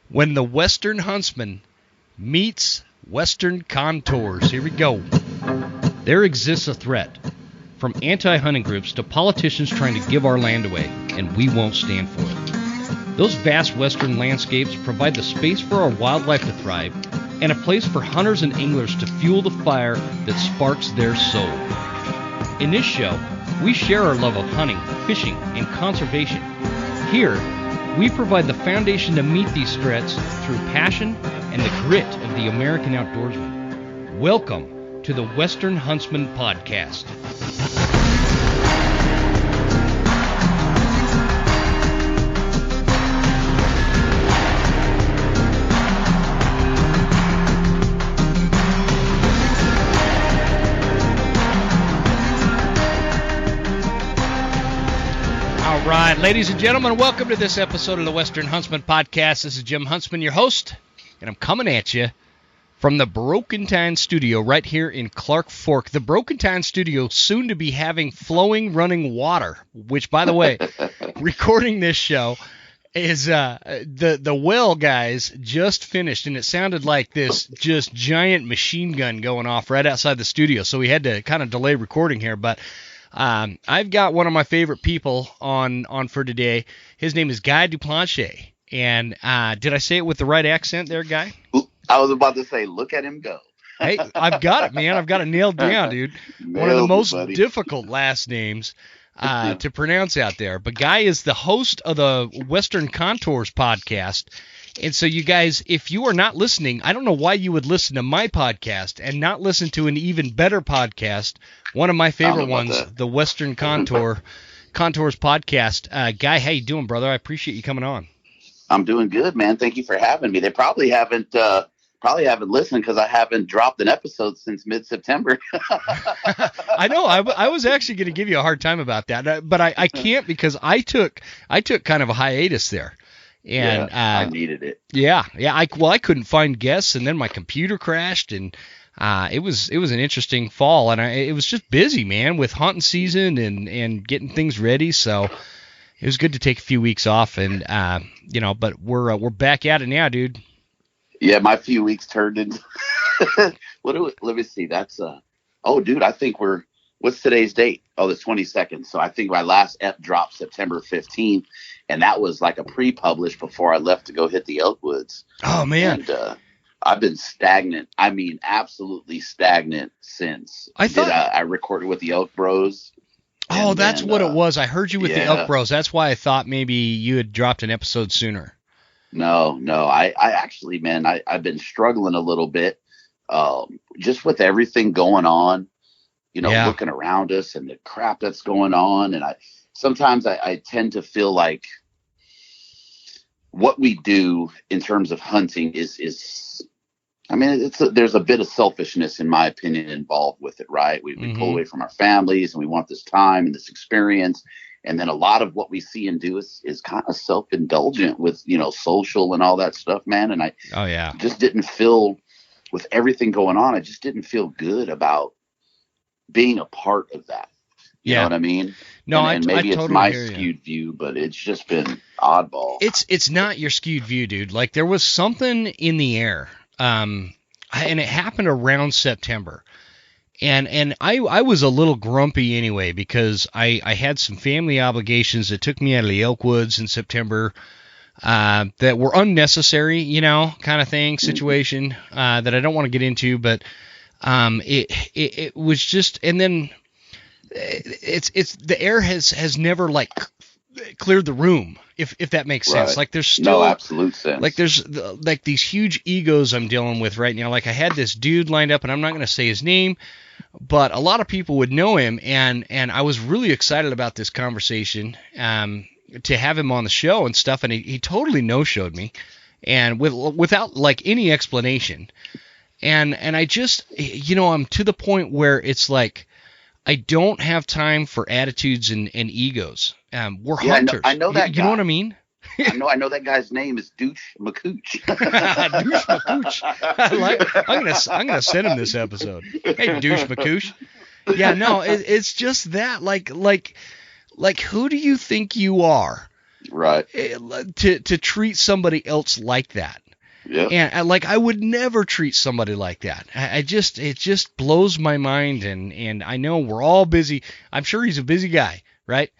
When the Western Huntsman meets Western Contours. Here we go. There exists a threat, from anti-hunting groups to politicians trying to give our land away, and we won't stand for it. Those vast western landscapes provide the space for our wildlife to thrive, and a place for hunters and anglers to fuel the fire that sparks their soul. In this show, we share our love of hunting, fishing, and conservation. Here, we provide the foundation to meet these threats through passion and the grit of the American outdoorsman. Welcome to the Western Huntsman Podcast. All right, ladies and gentlemen, welcome to this episode of the Western Huntsman Podcast. This is Jim Huntsman, your host, and I'm coming at you from the Broken Tine Studio right here in Clark Fork. The Broken Tine Studio soon to be having flowing running water, which, by the way, recording this show is the well guys just finished, and it sounded like this just giant machine gun going off right outside the studio, so we had to kind of delay recording here, but I've got one of my favorite people on for today. His name is Guy Duplantier. And did I say it with the right accent there, Guy? I was about to say, look at him go. Hey, I've got it, man. I've got it nailed down, dude. One of the most difficult last names to pronounce out there. But Guy is the host of the Western Contours podcast. And so you guys, if you are not listening, I don't know why you would listen to my podcast and not listen to an even better podcast, one of my favorite ones, the Western Contours podcast. Guy, how you doing, brother? I appreciate you coming on. I'm doing good, man. Thank you for having me. They probably haven't listened because I haven't dropped an episode since mid-September. I know. I was actually going to give you a hard time about that, but I can't because I took kind of a hiatus there. And I needed it. Yeah. I couldn't find guests, and then my computer crashed, and it was an interesting fall, and it was just busy, man, with hunting season and getting things ready. So it was good to take a few weeks off, and but we're back at it now, dude. Yeah, my few weeks turned into let me see. That's dude, I think what's today's date? Oh, the 22nd. So I think my last ep dropped September 15th. And that was like a pre-published before I left to go hit the elk woods. Oh, man. And I've been stagnant. I mean, absolutely stagnant since I recorded with the Elk Bros. Oh, that's what it was. I heard you with the Elk Bros. That's why I thought maybe you had dropped an episode sooner. No. I actually, man, I've been struggling a little bit just with everything going on, looking around us and the crap that's going on. And sometimes I tend to feel like what we do in terms of hunting is there's a bit of selfishness, in my opinion, involved with it, right? We pull away from our families and we want this time and this experience. And then a lot of what we see and do is kind of self-indulgent with, social and all that stuff, man. And I just didn't feel, with everything going on, I just didn't feel good about being a part of that. You know what I mean? No, and maybe I totally it's my hear you. skewed view, but it's just been oddball. It's not your skewed view, dude. Like, there was something in the air, and it happened around September. And I was a little grumpy anyway because I had some family obligations that took me out of the elk woods in September that were unnecessary, kind of thing, situation that I don't want to get into, but it was just, and then it's the air has never like cleared the room, if that makes sense. Right. Like, there's still no absolute sense. Like, there's like these huge egos I'm dealing with right now. Like, I had this dude lined up, and I'm not going to say his name, but a lot of people would know him, and I was really excited about this conversation to have him on the show and stuff, and he totally no-showed me, and without like any explanation, and I just I'm to the point where it's like, I don't have time for attitudes and egos. We're hunters. I know that guy. You know what I mean? I know that guy's name is Douche McCooch. Douche McCooch. I'm gonna send him this episode. Hey, Douche McCooch. Yeah, no, it's just that. Like, who do you think you are? Right. To treat somebody else like that. Yeah. And like, I would never treat somebody like that. It just blows my mind. And I know we're all busy. I'm sure he's a busy guy, right?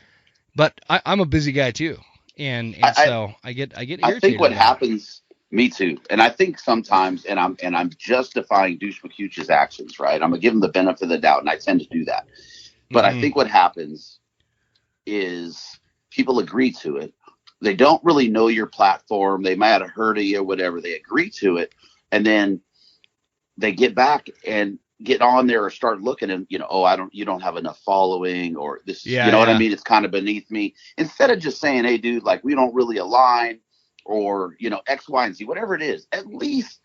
But I'm a busy guy too. And so I get irritated. I think what happens, me too. And I think sometimes, and I'm justifying Douche McCuch's actions, right? I'm gonna give him the benefit of the doubt, and I tend to do that. But I think what happens is people agree to it. They don't really know your platform. They might have heard of you or whatever. They agree to it, and then they get back and get on there or start looking and, you don't have enough following, or this, what I mean? It's kind of beneath me. Instead of just saying, hey, dude, like, we don't really align, or, X, Y, and Z, whatever it is, at least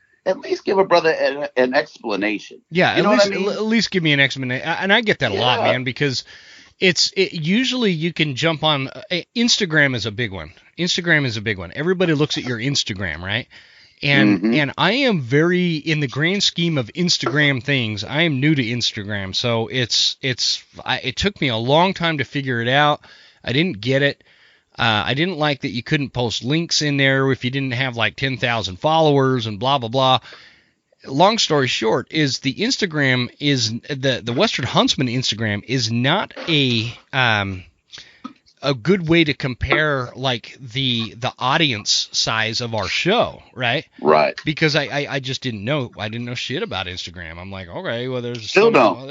give a brother an explanation. Yeah. You know what I mean? At least give me an explanation. And I get that a lot, man, because usually you can jump on. Instagram is a big one. Everybody looks at your Instagram, right? And I am very, in the grand scheme of Instagram things, I am new to Instagram. So it took me a long time to figure it out. I didn't get it. I didn't like that you couldn't post links in there if you didn't have like 10,000 followers and blah, blah, blah. Long story short is the Instagram is the Western Huntsman Instagram is not a good way to compare like the audience size of our show, right? Right. Because I just didn't know. I didn't know shit about Instagram. I'm like, okay, well, I still don't.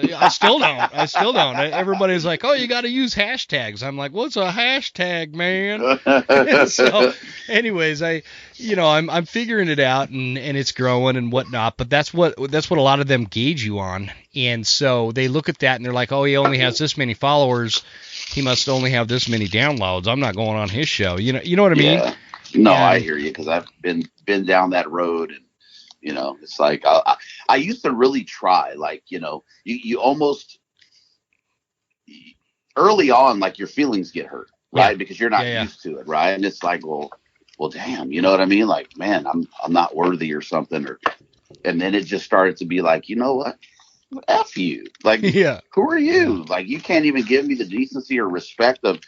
Everybody's like, oh, you got to use hashtags. I'm like, what's a hashtag, man? So, anyways, I'm figuring it out, and it's growing and whatnot. But that's what a lot of them gauge you on, and so they look at that and they're like, oh, he only has this many followers. He must only have this many downloads. I'm not going on his show. You know what I mean? Yeah. No, I hear you, because I've been down that road, and it's like I used to really try. Like, you almost early on, like, your feelings get hurt, right? Because you're not used to it, right? And it's like, well, damn, you know what I mean? Like, man, I'm not worthy or something, and then it just started to be like, you know what? F you. Like, who are you? Like, you can't even give me the decency or respect of,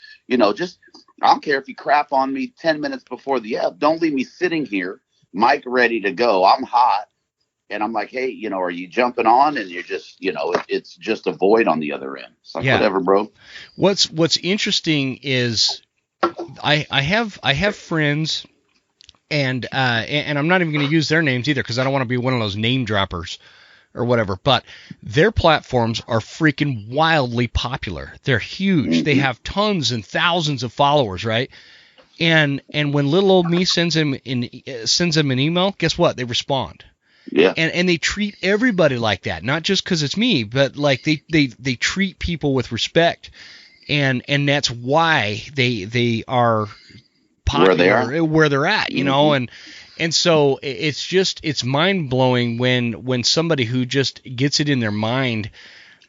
just, I don't care if you crap on me 10 minutes before the F. Don't leave me sitting here, mic ready to go. I'm hot. And I'm like, hey, are you jumping on? And you're just, it's just a void on the other end. It's like, whatever, bro. What's interesting is I have friends, and I'm not even going to use their names either, because I don't want to be one of those name droppers or whatever, but their platforms are freaking wildly popular. They're huge. They have tons and thousands of followers, right? And when little old me sends them an email, guess what? They respond. Yeah. And they treat everybody like that, not just because it's me, but like they treat people with respect, and that's why they are popular where they're at, And so it's mind blowing when somebody who just gets it in their mind,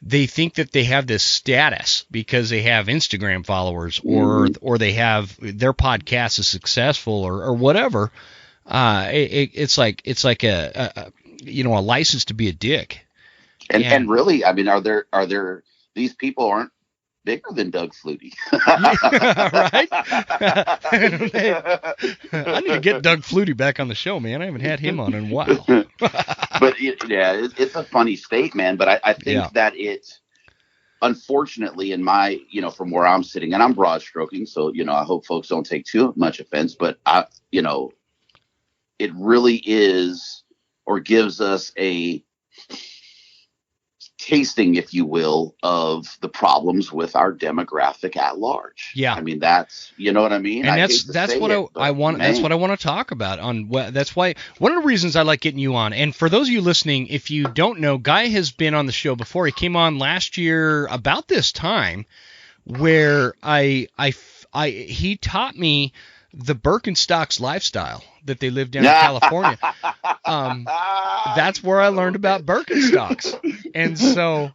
they think that they have this status because they have Instagram followers, or they have their podcast is successful, or whatever. It's like a license to be a dick. And really, I mean, are there these people aren't bigger than Doug Flutie. Right? I need to get Doug Flutie back on the show, man. I haven't had him on in a while. But it's a funny state, man. But I think that it's, unfortunately, in my, from where I'm sitting, and I'm broad stroking, so, I hope folks don't take too much offense, but it really is, or gives us a tasting, if you will, of the problems with our demographic at large. Yeah, I mean, that's, you know what I mean. And that's what I want. That's what I want to talk about. That's why one of the reasons I like getting you on. And for those of you listening, if you don't know, Guy has been on the show before. He came on last year about this time, where he taught me the Birkenstocks lifestyle that they live down in California. That's where I learned about Birkenstocks. And so,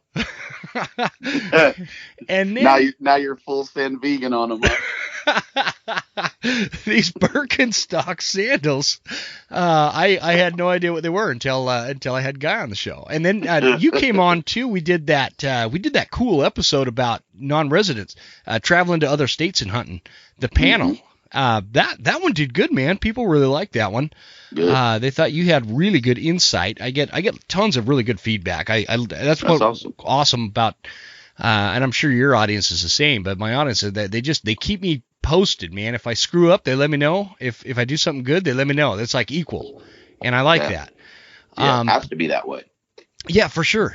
and then, now you're full send vegan on them. These Birkenstock sandals, I had no idea what they were until I had Guy on the show. And then you came on too. We did that cool episode about non-residents traveling to other states and hunting. The panel. That one did good, man. People really liked that one. Good. They thought you had really good insight. I get tons of really good feedback. That's what's awesome about, and I'm sure your audience is the same. But my audience is that they keep me posted, man. If I screw up, they let me know. If I do something good, they let me know. It's like equal, and I like that. Yeah, it has to be that way. Yeah, for sure.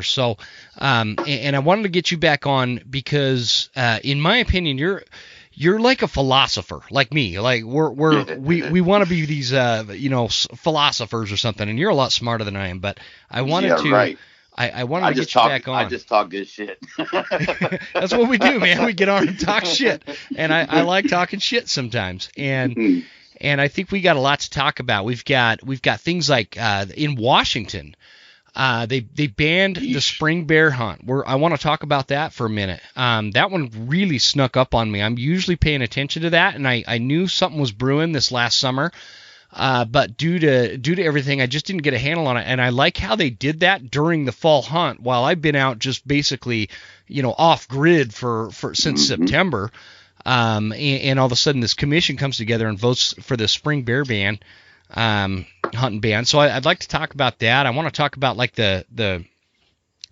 So, and I wanted to get you back on because, in my opinion, you're like a philosopher, like me. Like we want to be these, philosophers or something. And you're a lot smarter than I am. But I wanted to. Right. I wanted to get you back on. I just talk good shit. That's what we do, man. We get on and talk shit, and I like talking shit sometimes. And I think we got a lot to talk about. We've got things like in Washington. They banned the spring bear hunt. I want to talk about that for a minute. That one really snuck up on me. I'm usually paying attention to that, and I knew something was brewing this last summer. But due to everything, I just didn't get a handle on it. And I like how they did that during the fall hunt, while I've been out just basically, off grid for since September. And all of a sudden, this commission comes together and votes for the spring bear ban. Hunting ban. So I'd like to talk about that. I want to talk about like the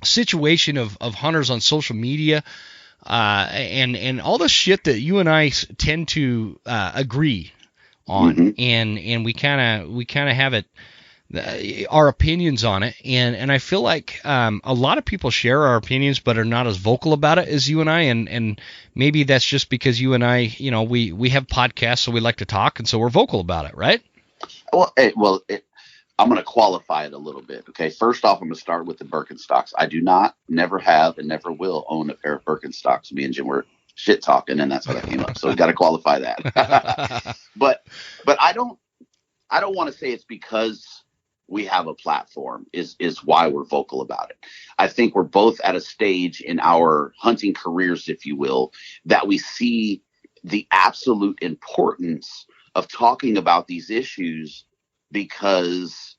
situation of hunters on social media, and all the shit that you and I tend to agree on, and we kind of have it, our opinions on it, and I feel like a lot of people share our opinions but are not as vocal about it as you and I, and maybe that's just because you and I, we have podcasts, so we like to talk, and so we're vocal about it, right? Well, I'm going to qualify it a little bit. Okay. First off, I'm going to start with the Birkenstocks. I do not, never have, and never will own a pair of Birkenstocks. Me and Jim were shit talking, and that's how that came up. So we got to qualify that. But I don't want to say it's because we have a platform is why we're vocal about it. I think we're both at a stage in our hunting careers, if you will, that we see the absolute importance of talking about these issues, because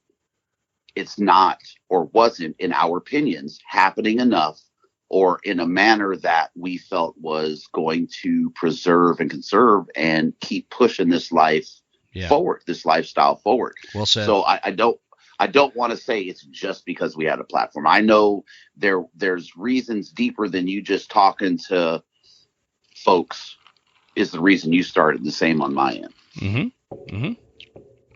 it's not, or wasn't, in our opinions, happening enough or in a manner that we felt was going to preserve and conserve and keep pushing this life forward, this lifestyle forward. Well said. So I don't want to say it's just because we had a platform. I know there's reasons deeper than you just talking to folks is the reason you started. The same on my end.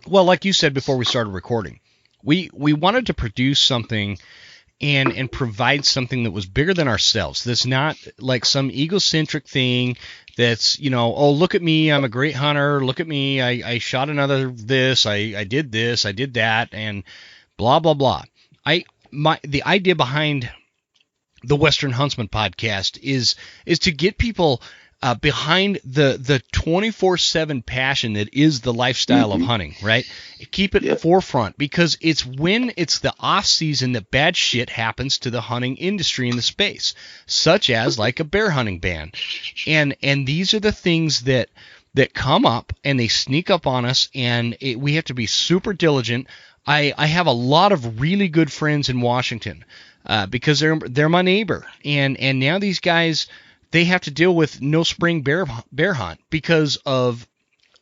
Well, like you said before we started recording, we wanted to produce something and provide something that was bigger than ourselves. That's not like some egocentric thing that's, oh, look at me, I'm a great hunter. Look at me, I shot another this, I did this, I did that, and blah, blah, blah. The idea behind the Western Huntsman podcast is to get people behind the 24/7 passion that is the lifestyle of hunting, right? Keep it forefront, because it's when it's the off season that bad shit happens to the hunting industry in the space, such as like a bear hunting ban. And these are the things that come up and they sneak up on us, and we have to be super diligent. I have a lot of really good friends in Washington because they're my neighbor, and now these guys, they have to deal with no spring bear hunt because of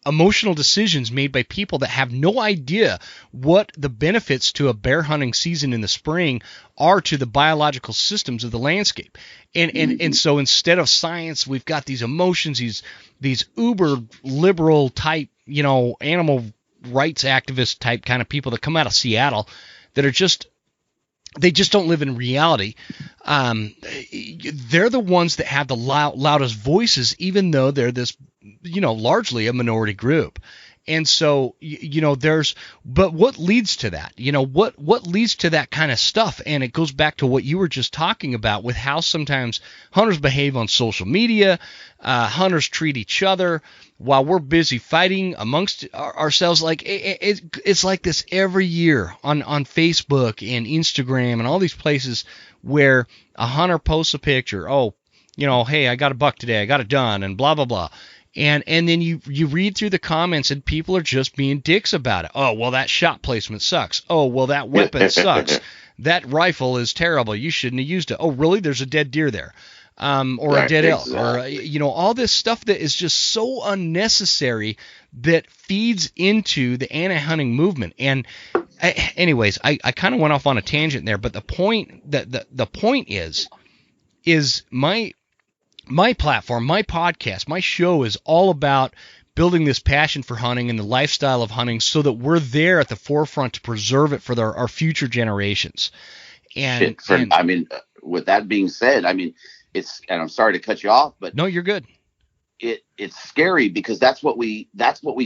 emotional decisions made by people that have no idea what the benefits to a bear hunting season in the spring are to the biological systems of the landscape. And so instead of science, we've got these emotions, these uber liberal type, animal rights activist type kind of people that come out of Seattle that are they just don't live in reality. They're the ones that have the loudest voices, even though they're this, largely a minority group. And so, but what leads to that? What leads to that kind of stuff? And it goes back to what you were just talking about with how sometimes hunters behave on social media. Hunters treat each other while we're busy fighting amongst ourselves. Like it's like this every year on Facebook and Instagram and all these places where a hunter posts a picture. Oh, hey, I got a buck today. I got it done, and blah, blah, blah. And then you read through the comments and people are just being dicks about it. Oh, well, that shot placement sucks. Oh, well, that weapon sucks. That rifle is terrible. You shouldn't have used it. Oh, really? There's a dead deer there. or a dead elk, or all this stuff that is just so unnecessary that feeds into the anti-hunting movement. And anyways, I kind of went off on a tangent there, but the point the point is my platform, my podcast, my show is all about building this passion for hunting and the lifestyle of hunting so that we're there at the forefront to preserve it for our future generations. And I mean, with that being said, I mean, and I'm sorry to cut you off, but no, you're good. It's scary because that's what we've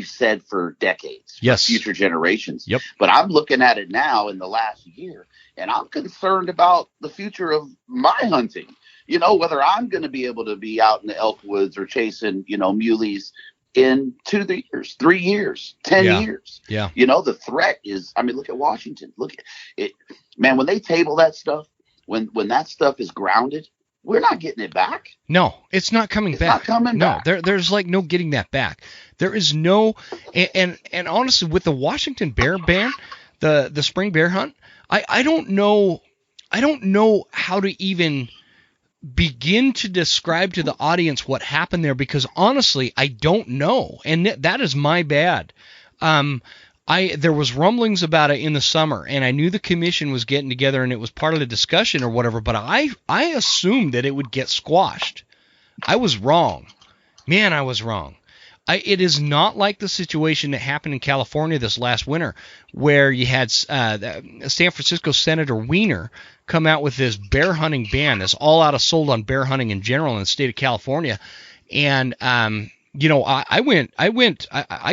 said for decades. Yes. For future generations. Yep. But I'm looking at it now in the last year, and I'm concerned about the future of my hunting. Whether I'm going to be able to be out in the elk woods or chasing, muleys in 2 years, 3 years, 10 years. Yeah. The threat is, I mean, look at Washington. Look at it, man, when they table that stuff, when that stuff is grounded, we're not getting it back. No, it's not coming back. It's not coming back. There's like no getting that back. There is no, and honestly, with the Washington bear ban, the spring bear hunt, I don't know how to even begin to describe to the audience what happened there, because honestly, I don't know, and that is my bad. There was rumblings about it in the summer, and I knew the commission was getting together and it was part of the discussion or whatever, but I assumed that it would get squashed. I was wrong. Man, I was wrong. It is not like the situation that happened in California this last winter, where you had San Francisco Senator Weiner come out with this bear hunting ban, this all-out assault on bear hunting in general in the state of California. And I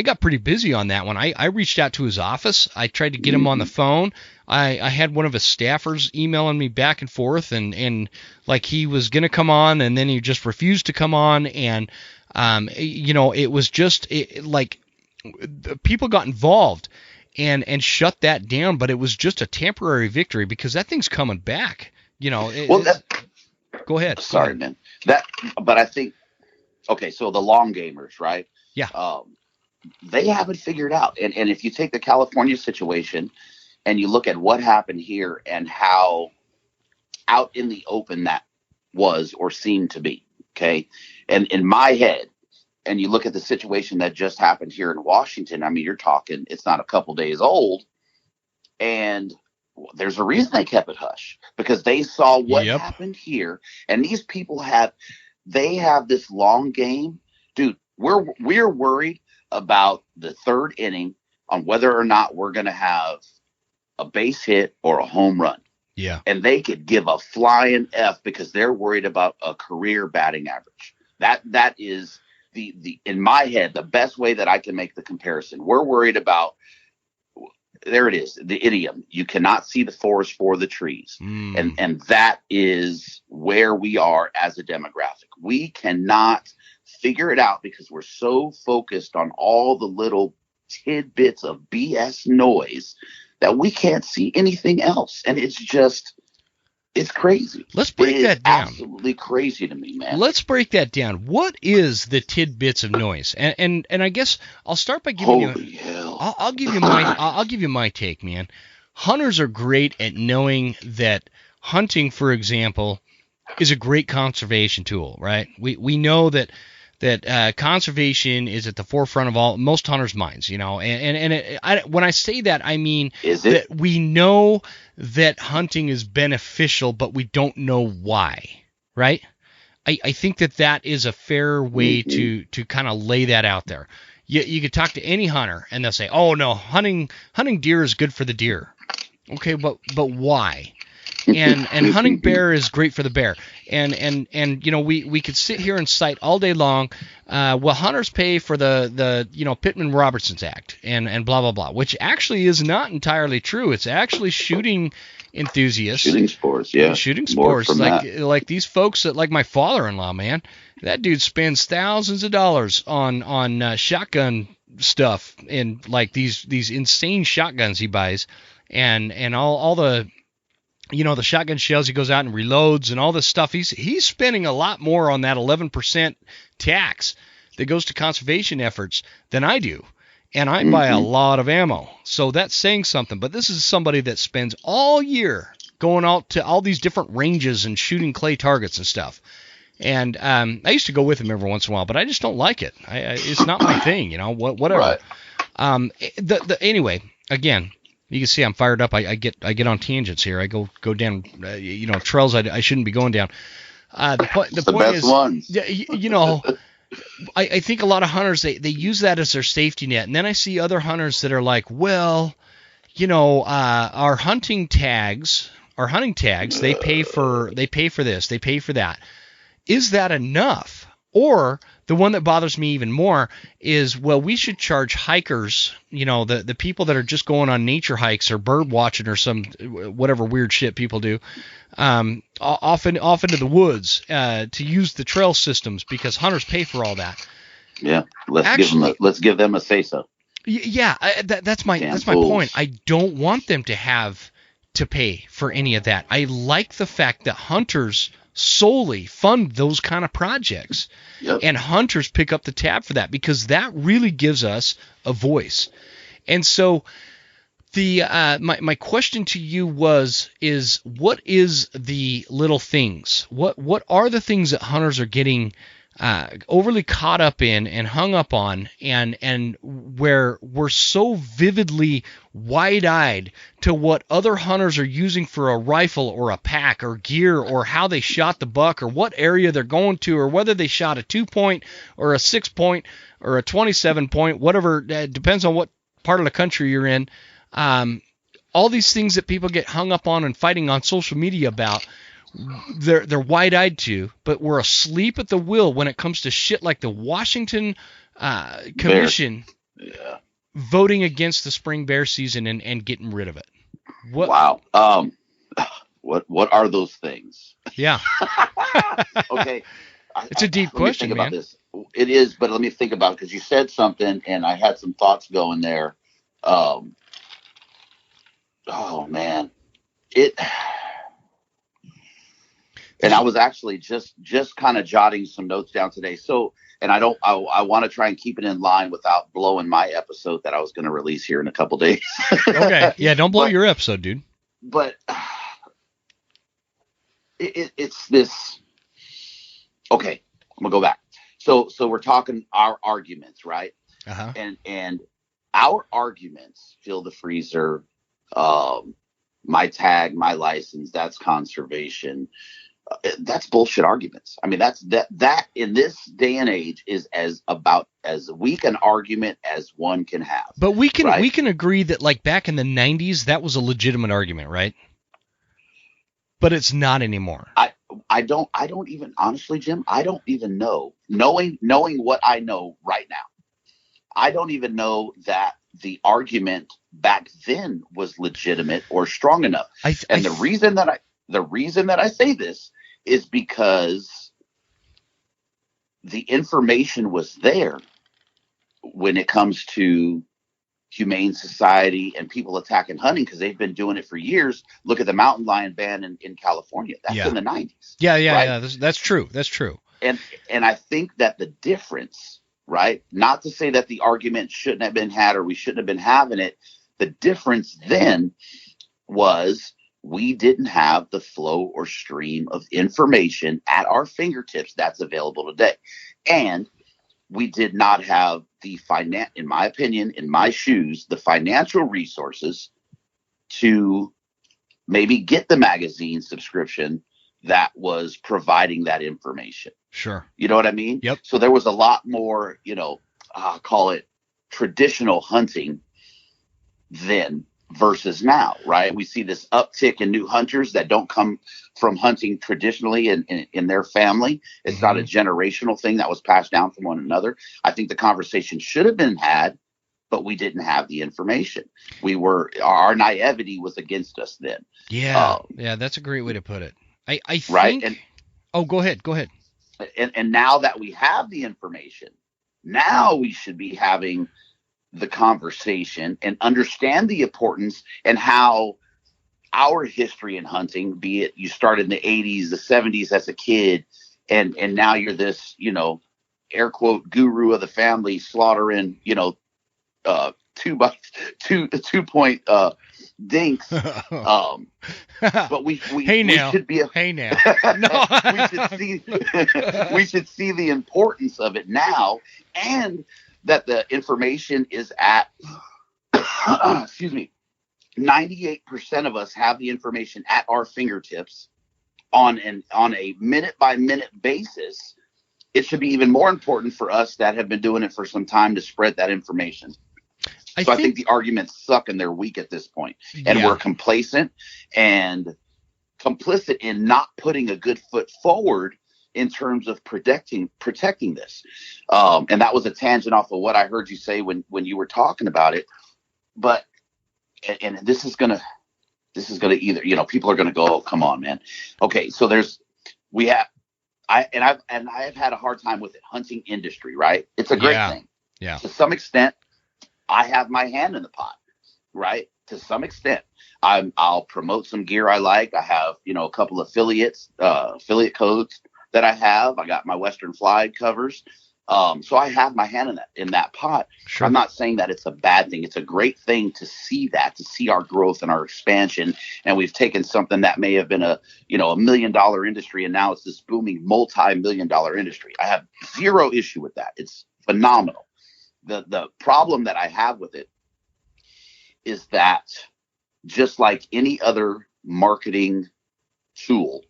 got pretty busy on that one. I reached out to his office. I tried to get him on the phone. I had one of his staffers emailing me back and forth, and like he was going to come on, and then he just refused to come on. And it was just like people got involved and shut that down, but it was just a temporary victory because that thing's coming back. Go ahead. Sorry, man. But I think, okay, so the long gamers, right? Yeah. They haven't figured out. And if you take the California situation and you look at what happened here and how out in the open that was or seemed to be, okay? And in my head, and you look at the situation that just happened here in Washington, I mean, you're talking, it's not a couple days old. And there's a reason they kept it hush, because they saw what happened here. And these people have this long game. Dude, we're worried about the third inning on whether or not we're going to have a base hit or a home run. Yeah. And they could give a flying F because they're worried about a career batting average. That is the in my head, the best way that I can make the comparison. We're worried about, there it is, the idiom. You cannot see the forest for the trees. And that is where we are as a demographic. We cannot figure it out because we're so focused on all the little tidbits of BS noise that we can't see anything else. And it's crazy. Let's break that down. Absolutely crazy to me, man. Let's break that down. What is the tidbits of noise? And I guess I'll start by giving I'll give you my take, man. Hunters are great at knowing that hunting, for example, is a great conservation tool, right? We know that conservation is at the forefront of most hunters' minds, and when I say that, I mean that we know that hunting is beneficial, but we don't know why, right? I think that is a fair way to kind of lay that out there. You could talk to any hunter, and they'll say, "Oh no, hunting deer is good for the deer." Okay, but why? And hunting bear is great for the bear. And we could sit here and cite all day long, hunters pay for the Pittman-Robertson's Act and blah, blah, blah, which actually is not entirely true. It's actually shooting enthusiasts. Shooting sports, yeah. Shooting sports. Like these folks like my father-in-law, man. That dude spends thousands of dollars on shotgun stuff and like these insane shotguns he buys and all the the shotgun shells he goes out and reloads and all this stuff. He's spending a lot more on that 11% tax that goes to conservation efforts than I do. And I buy a lot of ammo. So that's saying something. But this is somebody that spends all year going out to all these different ranges and shooting clay targets and stuff. And I used to go with him every once in a while, but I just don't like it. It's not my thing, whatever. Right. Anyway, again, you can see I'm fired up. I get on tangents here. I go down, trails I shouldn't be going down. The point best is, ones. I think a lot of hunters, they use that as their safety net. And then I see other hunters that are like, well, our hunting tags, they pay for this, they pay for that. Is that enough? Or the one that bothers me even more is, well, we should charge hikers, the people that are just going on nature hikes or bird watching or some whatever weird shit people do, off into the woods to use the trail systems because hunters pay for all that. Yeah, let's give them a say so. Yeah, that's my Damn point. I don't want them to have to pay for any of that. I like the fact that hunters solely fund those kind of projects. Yep. And hunters pick up the tab for that because that really gives us a voice. And so the my question to you is what is the little things? What are the things that hunters are getting overly caught up in and hung up on, and where we're so vividly wide-eyed to what other hunters are using for a rifle or a pack or gear or how they shot the buck or what area they're going to or whether they shot a 2-point or a 6-point or a 27-point, whatever, depends on what part of the country you're in. All these things that people get hung up on and fighting on social media about, they're wide-eyed to, but we're asleep at the wheel when it comes to shit like the Washington Commission voting against the spring bear season and getting rid of it. Wow. What are those things? Yeah. Okay. It's a deep question, man. About this. It is, but let me think about it because you said something and I had some thoughts going there. Oh man, and I was actually just kind of jotting some notes down today. So, and I want to try and keep it in line without blowing my episode that I was going to release here in a couple days. Okay. Yeah. Don't blow your episode, dude. But it's this. Okay. I'm gonna go back. So we're talking our arguments, right? Uh-huh. And our arguments, fill the freezer, my tag, my license, that's conservation. That's bullshit arguments. I mean, that in this day and age is as weak an argument as one can have. But we can agree that like back in the 90s, that was a legitimate argument, right? But it's not anymore. I don't even, honestly, Jim, I don't even know, knowing what I know right now, I don't even know that the argument back then was legitimate or strong enough. The reason that I say this is because the information was there when it comes to humane society and people attacking hunting because they've been doing it for years. Look at the mountain lion ban in California. That's in the 90s. Yeah. Right? That's true. That's true. And I think that the difference, right, not to say that the argument shouldn't have been had or we shouldn't have been having it. The difference then was we didn't have the flow or stream of information at our fingertips that's available today. And we did not have in my opinion, in my shoes, the financial resources to maybe get the magazine subscription that was providing that information. Sure. You know what I mean? Yep. So there was a lot more, call it traditional hunting then versus now, right? We see this uptick in new hunters that don't come from hunting traditionally in their family. It's not a generational thing that was passed down from one another. I think the conversation should have been had, but we didn't have the information. Our naivety was against us then. Yeah. That's a great way to put it. I think, right. And go ahead. And now that we have the information, now we should be having the conversation and understand the importance and how our history in hunting, be it you started in the 80s, the 70s as a kid, and now you're this, air quote guru of the family slaughtering, 2-point dinks. But we should be No. we should see the importance of it now, and that the information is at 98% of us have the information at our fingertips on a minute by minute basis. It should be even more important for us that have been doing it for some time to spread that information. I think the arguments suck and they're weak at this point. And we're complacent and complicit in not putting a good foot forward in terms of protecting this. And that was a tangent off of what I heard you say when you were talking about it. But, and this is going to either, people are going to go, oh, come on, man. Okay. So I have had a hard time with it. Hunting industry, right? It's a great thing. Yeah. To some extent, I have my hand in the pot, right? To some extent, I'll promote some gear I like. I have, a couple of affiliate codes that I have. I got my Western Fly covers. So I have my hand in that pot. Sure. I'm not saying that it's a bad thing. It's a great thing to see our growth and our expansion. And we've taken something that may have been a $1 million industry, and now it's this booming multi-million-dollar industry. I have zero issue with that. It's phenomenal. The problem that I have with it is that just like any other marketing tool,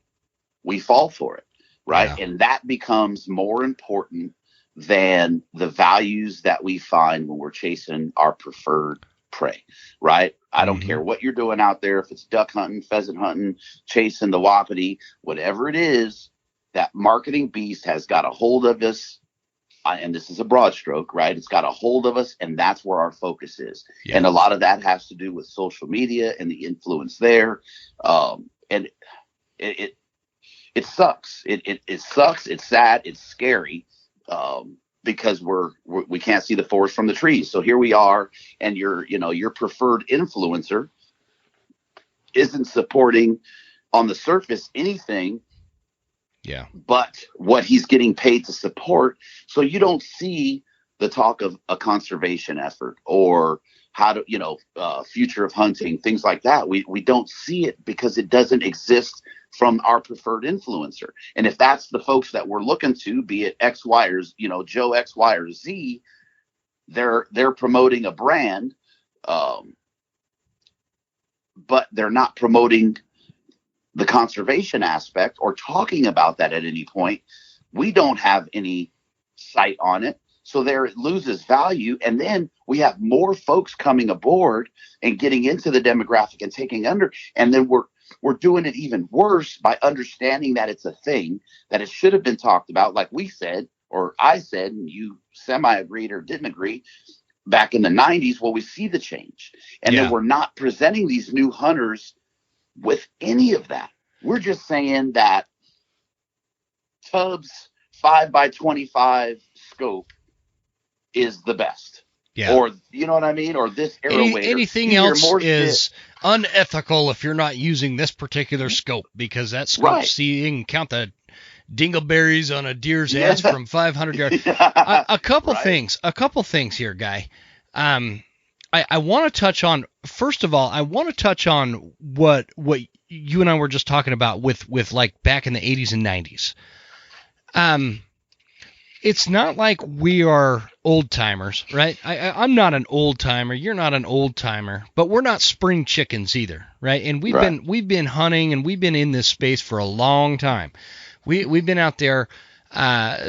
we fall for it, right? Yeah. And that becomes more important than the values that we find when we're chasing our preferred prey, right? I don't care what you're doing out there, if it's duck hunting, pheasant hunting, chasing the wapiti, whatever it is, that marketing beast has got a hold of us. And this is a broad stroke, right? It's got a hold of us, and that's where our focus is. Yeah. And a lot of that has to do with social media and the influence there. And it sucks. It sucks. It's sad. It's scary. Because we can't see the forest from the trees. So here we are, and your preferred influencer isn't supporting on the surface anything but what he's getting paid to support. So you don't see the talk of a conservation effort or how to, future of hunting, things like that. We don't see it because it doesn't exist from our preferred influencer. And if that's the folks that we're looking to, be it X, Y, or, Joe X, Y, or Z, they're promoting a brand, but they're not promoting the conservation aspect or talking about that at any point. We don't have any sight on it. So there it loses value. And then we have more folks coming aboard and getting into the demographic and taking under. And then we're doing it even worse by understanding that it's a thing, that it should have been talked about, like we said, or I said, and you semi-agreed or didn't agree, back in the 90s. Well, we see the change. And then we're not presenting these new hunters with any of that. We're just saying that Tubbs 5x25 scope is the best. Yeah. Or, you know what I mean? Or this Arrowweight. Anything else is unethical if you're not using this particular scope, because that scope, you can count the dingleberries on a deer's ass from 500 yards. A couple things here, Guy. I want to touch on, first of all, what you and I were just talking about with like back in the 80s and 90s. It's not like we are old timers, right? I'm not an old timer. You're not an old timer, but we're not spring chickens either, right? And we've been hunting and we've been in this space for a long time. We've been out there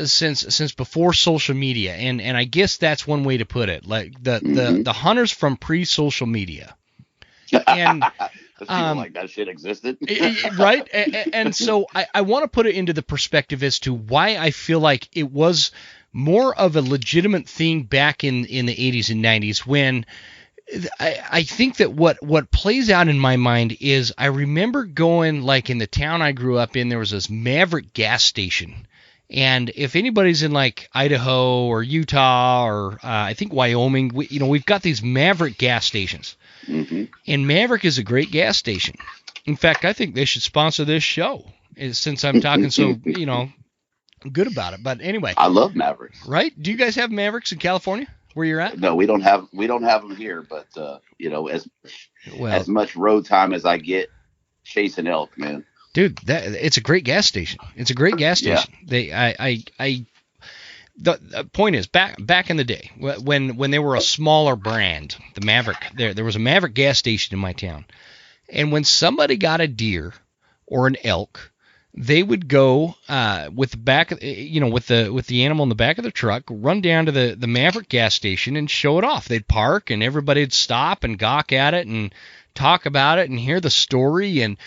since before social media, and I guess that's one way to put it. Like the hunters from pre-social media. And like that shit existed. Right? And so I want to put it into the perspective as to why I feel like it was more of a legitimate thing back in the 80s and 90s, when I think that what plays out in my mind is I remember going, like in the town I grew up in, there was this Maverick gas station. And if anybody's in like Idaho or Utah or I think Wyoming, we've got these Maverick gas stations. Mm-hmm. And Maverick is a great gas station. In fact, I think they should sponsor this show, since I'm talking so, good about it. But anyway. I love Mavericks. Right? Do you guys have Mavericks in California? where you're at? No, we don't have them here, but Well, as much road time as I get chasing elk, man. dude, it's a great gas station. It's a great gas Yeah. station. The point is, back in the day, when they were a smaller brand, the Maverick, there was a Maverick gas station in my town, and when somebody got a deer or an elk, they would go with the back, with the animal in the back of the truck, run down to the Maverick gas station and show it off. They'd park, and everybody'd stop and gawk at it and talk about it and hear the story. And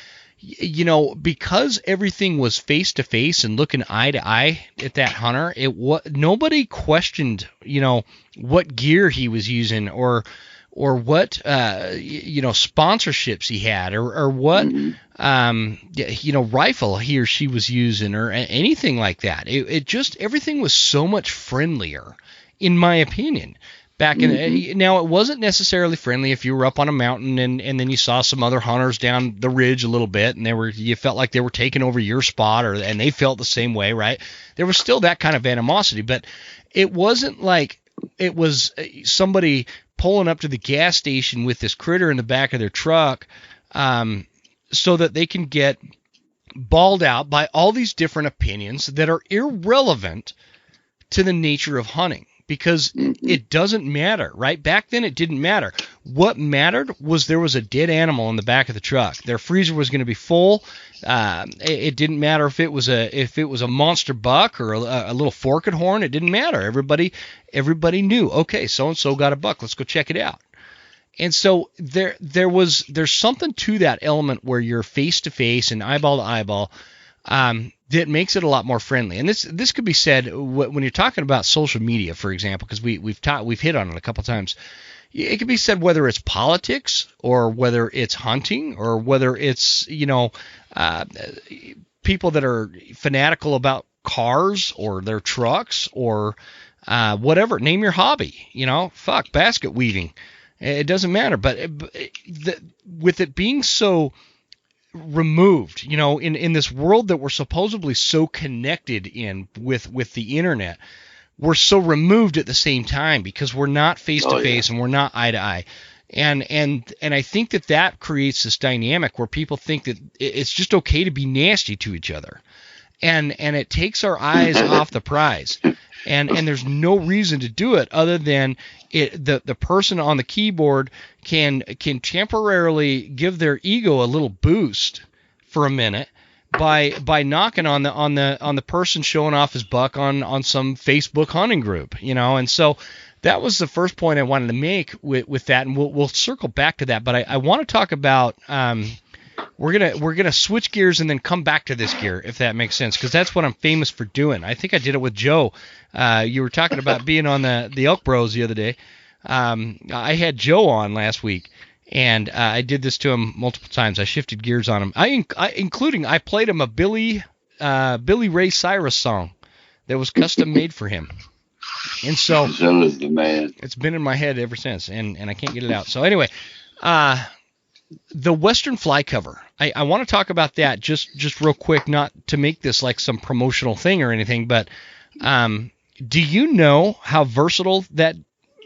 because everything was face to face and looking eye to eye at that hunter, nobody questioned, what gear he was using or what sponsorships he had or what rifle he or she was using or anything like that. It just, everything was so much friendlier, in my opinion. Back in now, it wasn't necessarily friendly if you were up on a mountain and then you saw some other hunters down the ridge a little bit, and you felt like they were taking over your spot, and they felt the same way, right? There was still that kind of animosity, but it wasn't like it was somebody pulling up to the gas station with this critter in the back of their truck, so that they can get bawled out by all these different opinions that are irrelevant to the nature of hunting. Because it doesn't matter, right? Back then, it didn't matter. What mattered was there was a dead animal in the back of the truck. Their freezer was going to be full. It didn't matter if it was a monster buck or a little forked horn. It didn't matter. Everybody knew. Okay, so and so got a buck. Let's go check it out. And so there's something to that element where you're face to face and eyeball to eyeball. That makes it a lot more friendly. And this could be said when you're talking about social media, for example, because we've hit on it a couple times. It could be said whether it's politics or whether it's hunting or whether it's people that are fanatical about cars or their trucks or whatever. Name your hobby. Basket weaving. It doesn't matter. But with it being so removed, in this world that we're supposedly so connected in with the internet, we're so removed at the same time because we're not face to face and we're not eye to eye. And I think that creates this dynamic where people think that it's just okay to be nasty to each other. And it takes our eyes off the prize. And there's no reason to do it other than the person on the keyboard can temporarily give their ego a little boost for a minute by knocking on the person showing off his buck on some Facebook hunting group, And so that was the first point I wanted to make with that, and we'll circle back to that. But I want to talk about we're gonna switch gears and then come back to this gear, if that makes sense, because that's what I'm famous for doing. I think I did it with Joe. You were talking about being on the Elk Bros the other day. I had Joe on last week, and I did this to him multiple times. I shifted gears on him. I played him a Billy Ray Cyrus song that was custom made for him. And so is the man. It's been in my head ever since, and I can't get it out. So anyway, the Western fly cover. I want to talk about that just real quick, not to make this like some promotional thing or anything, but do you know how versatile that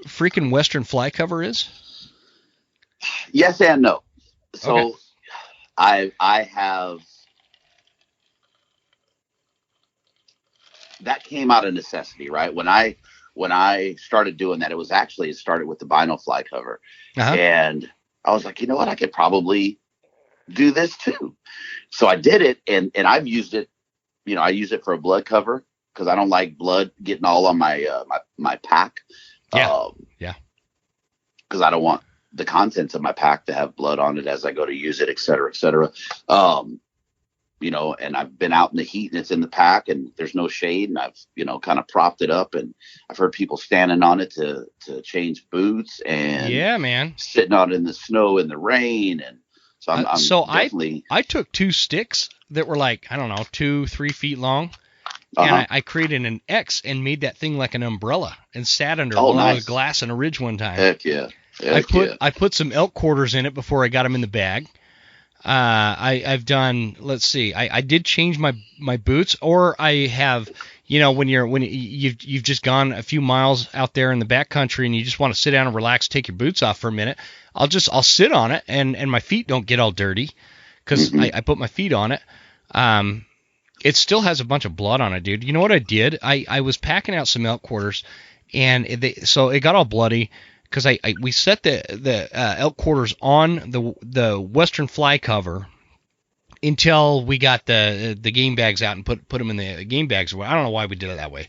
freaking Western fly cover is? Yes and no. So okay. I have, that came out of necessity, right? When I started doing that, it started with the vinyl fly cover. Uh-huh. And I was like, you know what? I could probably do this too. So I did it, and I've used it. I use it for a blood cover because I don't like blood getting all on my pack. Yeah. Because I don't want the contents of my pack to have blood on it as I go to use it, et cetera, et cetera. And I've been out in the heat and it's in the pack and there's no shade, and I've, kind of propped it up, and I've heard people standing on it to change boots and yeah, man, sitting on it in the snow in the rain. And so I'm definitely, I took two sticks that were like, I don't know, 2-3 feet long. Uh-huh. And I created an X and made that thing like an umbrella and sat under a glass in a ridge one time. Heck yeah. I put some elk quarters in it before I got them in the bag. I've done. Let's see. I did change my boots, or I have. When you've just gone a few miles out there in the backcountry and you just want to sit down and relax, take your boots off for a minute. I'll sit on it and my feet don't get all dirty because I put my feet on it. It still has a bunch of blood on it, dude. You know what I did? I was packing out some elk quarters, and so it got all bloody because we set the elk quarters on the Western fly cover until we got the game bags out and put them in the game bags. I don't know why we did it that way,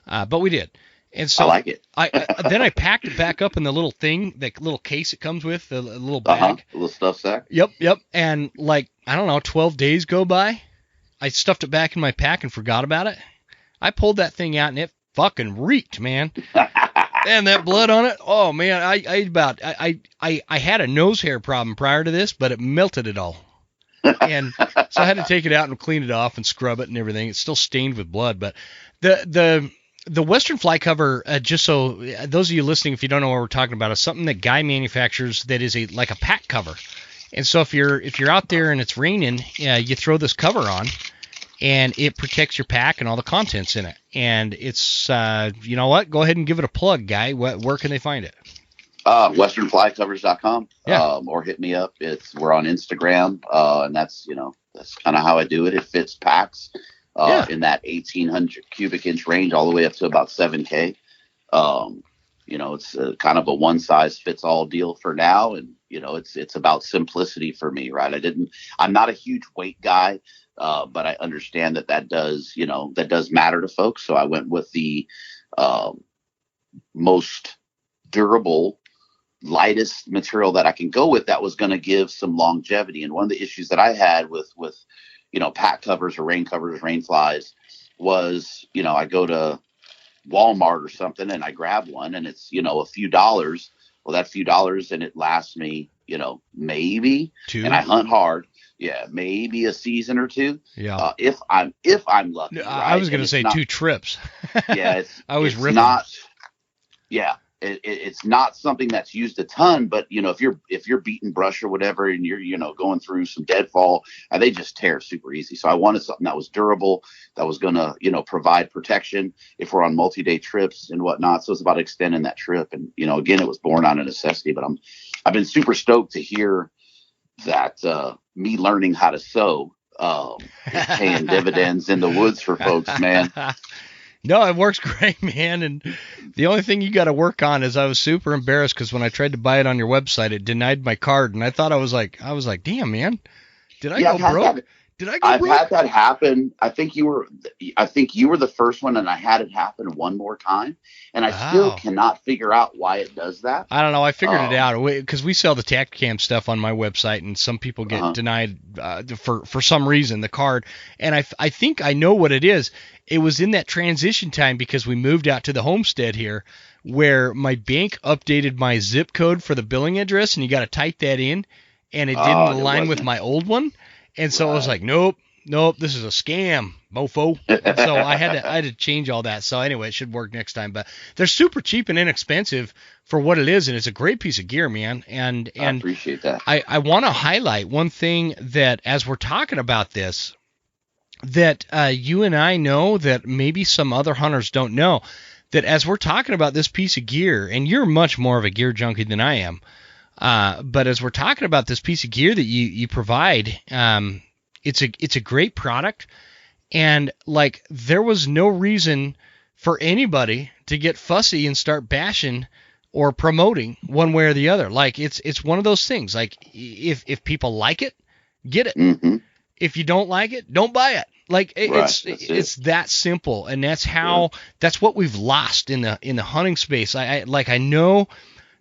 but we did. And so I like it. Then I packed it back up in the little thing, the little case it comes with, the little bag. A little stuff sack. Yep. And I don't know, 12 days go by. I stuffed it back in my pack and forgot about it. I pulled that thing out and it fucking reeked, man. And that blood on it. Oh man, I had a nose hair problem prior to this, but it melted it all. And so I had to take it out and clean it off and scrub it and everything. It's still stained with blood, but the Western fly cover, just so those of you listening, if you don't know what we're talking about, is something that Guy manufactures that is like a pack cover. And so if you're out there and it's raining, you throw this cover on, and it protects your pack and all the contents in it. And it's you know what? Go ahead and give it a plug, Guy. Where can they find it? westernflycovers.com. Yeah. Or hit me up. We're on Instagram, and that's kind of how I do it. It fits packs in that 1,800 cubic inch range all the way up to about 7K. It's kind of a one size fits all deal for now. And, it's about simplicity for me, right? I'm not a huge weight guy, but I understand that does matter to folks. So I went with the most durable, lightest material that I can go with that was going to give some longevity. And one of the issues that I had with pack covers or rain covers, rain flies was, I go to Walmart or something and I grab one and it's, a few dollars. Well, that few dollars and it lasts me, maybe two. And I hunt hard. Yeah. Maybe a season or two. Yeah. If I'm lucky. Right? I was going to say 2 trips. Yeah. I was ripping. It's not something that's used a ton, but if you're beating brush or whatever, and you're going through some deadfall, they just tear super easy. So I wanted something that was durable, that was gonna provide protection if we're on multi-day trips and whatnot. So it's about extending that trip, and again, it was born out of necessity. But I've been super stoked to hear that me learning how to sew is paying dividends in the woods for folks, man. No, it works great, man. And the only thing you got to work on is I was super embarrassed because when I tried to buy it on your website, it denied my card, and I thought I was like, damn, man, did I go broke? I've had that happen. I think you were the first one, and I had it happen one more time, and I still cannot figure out why it does that. I don't know. I figured it out because we sell the Tacticam stuff on my website, and some people get denied for some reason the card, and I think I know what it is. It was in that transition time because we moved out to the homestead here, where my bank updated my zip code for the billing address, and you got to type that in, and it didn't align with my old one. And so I was like, nope, this is a scam, mofo. And so I had to change all that. So anyway, it should work next time. But they're super cheap and inexpensive for what it is, and it's a great piece of gear, man. And I appreciate that. I want to highlight one thing that as we're talking about this, that you and I know that maybe some other hunters don't know, that as we're talking about this piece of gear, and you're much more of a gear junkie than I am, but as we're talking about this piece of gear that you provide, it's a great product, and like there was no reason for anybody to get fussy and start bashing or promoting one way or the other. Like it's one of those things. Like if people like it, get it. Mm-hmm. If you don't like it, don't buy it. Like it's that simple, and that's what we've lost in the hunting space. I know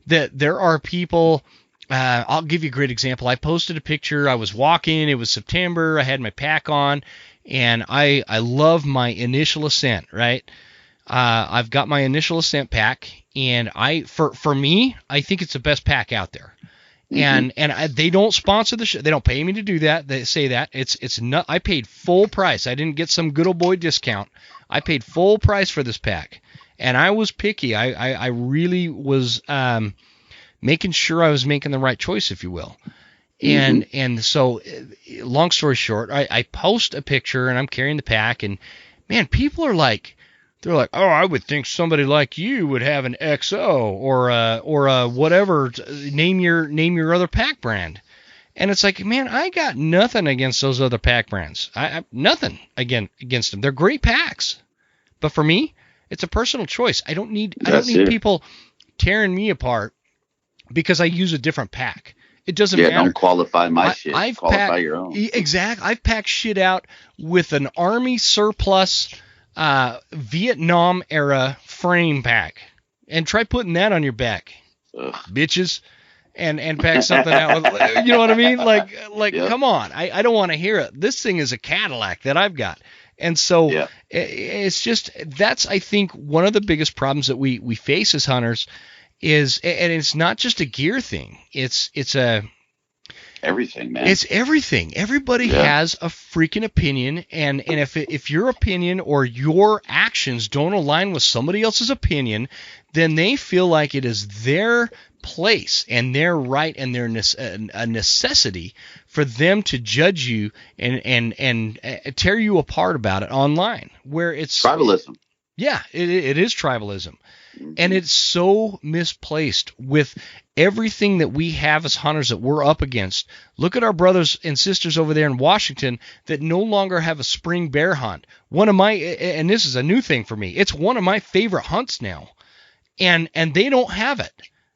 that there are people. I'll give you a great example. I posted a picture. I was walking. It was September. I had my pack on, and I love my Initial Ascent. Right. I've got my Initial Ascent pack, and for me, I think it's the best pack out there. Mm-hmm. And they don't sponsor the show. They don't pay me to do that. They say that it's not. I paid full price. I didn't get some good old boy discount. I paid full price for this pack, and I was picky. I really was making sure I was making the right choice, if you will. And so, long story short, I post a picture and I'm carrying the pack, and man, people are like, they're like, oh, I would think somebody like you would have an XO or a whatever. Name your other pack brand. And it's like, man, I got nothing against those other pack brands. I nothing against them. They're great packs. But for me, it's a personal choice. I don't need people tearing me apart because I use a different pack. It doesn't matter. Don't qualify my shit. Qualify your own. Exactly. I've packed shit out with an Army surplus Vietnam era frame pack. And try putting that on your back, bitches. And pack something out with, you know what I mean? Like, Come on. I don't want to hear it. This thing is a Cadillac that I've got. And so it's just, that's, I think, one of the biggest problems that we face as hunters is, and it's not just a gear thing. It's everything, man. It's everything. Everybody has a freaking opinion. And if your opinion or your actions don't align with somebody else's opinion, then they feel like it is their place and their right and their a necessity for them to judge you and tear you apart about it online, where it's tribalism. Yeah, it is tribalism. And it's so misplaced with everything that we have as hunters that we're up against. Look at our brothers and sisters over there in Washington that no longer have a spring bear hunt. And this is a new thing for me, it's one of my favorite hunts now. And they don't have it.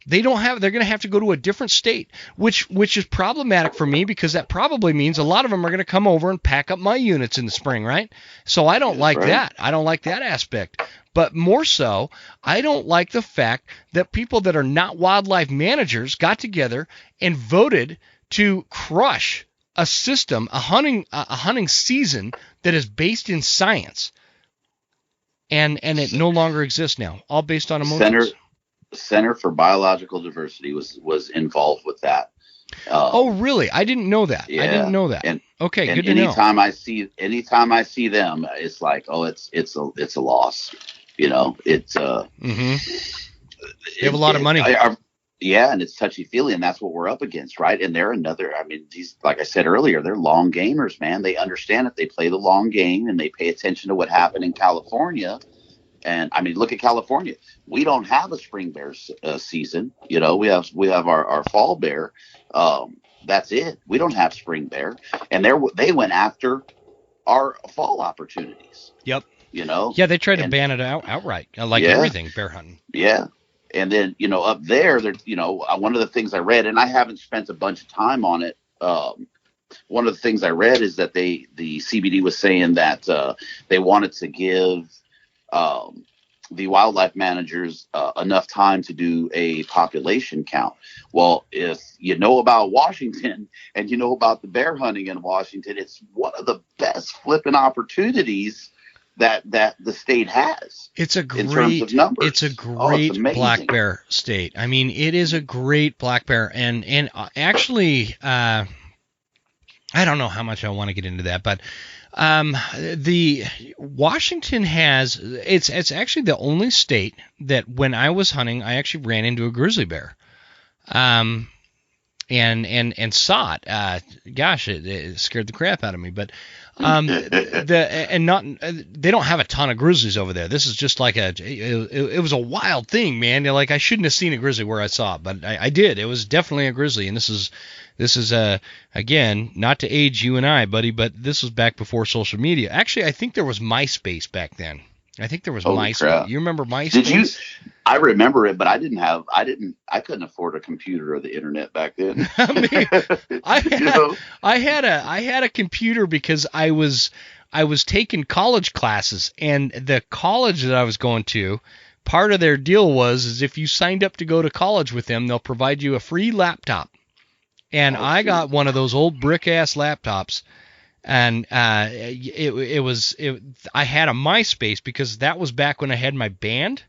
They're going to have to go to a different state, which is problematic for me, because that probably means a lot of them are going to come over and pack up my units in the spring, right? So I don't like that. I don't like that aspect. But more so, I don't like the fact that people that are not wildlife managers got together and voted to crush a system, a hunting season that is based in science. And it no longer exists now, all based on emotions. Center for Biological Diversity was involved with that. Oh, really? I didn't know that. Yeah. I didn't know that. Okay, good to know. Anytime I see them, it's like, oh, it's a loss. You know, it's They have a lot of money. And it's touchy-feely, and that's what we're up against, right? And they're another. I mean, these, like I said earlier, they're long gamers, man. They understand it. They play the long game, and they pay attention to what happened in California. And I mean, look at California. We don't have a spring bear season. You know, we have our fall bear. That's it. We don't have spring bear, and they went after our fall opportunities. Yep. You know. Yeah, they tried to ban it outright, like everything bear hunting. Yeah. And then, you know, up there, you know, one of the things I read, and I haven't spent a bunch of time on it. One of the things I read is that the CBD was saying that they wanted to give the wildlife managers enough time to do a population count. Well, if you know about Washington and you know about the bear hunting in Washington, it's one of the best flipping opportunities that the state has. It's a great, in terms of numbers. It's a great black bear state. I mean, it is a great black bear, and actually, I don't know how much I want to get into that, but the Washington has, it's actually the only state that when I was hunting, I actually ran into a grizzly bear, and saw it. Gosh, it scared the crap out of me, but. They don't have a ton of grizzlies over there. This is just like it was a wild thing, man. Like, I shouldn't have seen a grizzly where I saw it, but I did. It was definitely a grizzly, and this is again, not to age you and I, buddy, but this was back before social media. Actually, I think there was MySpace back then. I think there was MySpace. Crap. You remember MySpace? Did you? I remember it, but I couldn't afford a computer or the internet back then. I had a computer because I was taking college classes, and the college that I was going to, part of their deal is if you signed up to go to college with them, they'll provide you a free laptop. And I got one of those old brick ass laptops. And I had a MySpace because that was back when I had my band,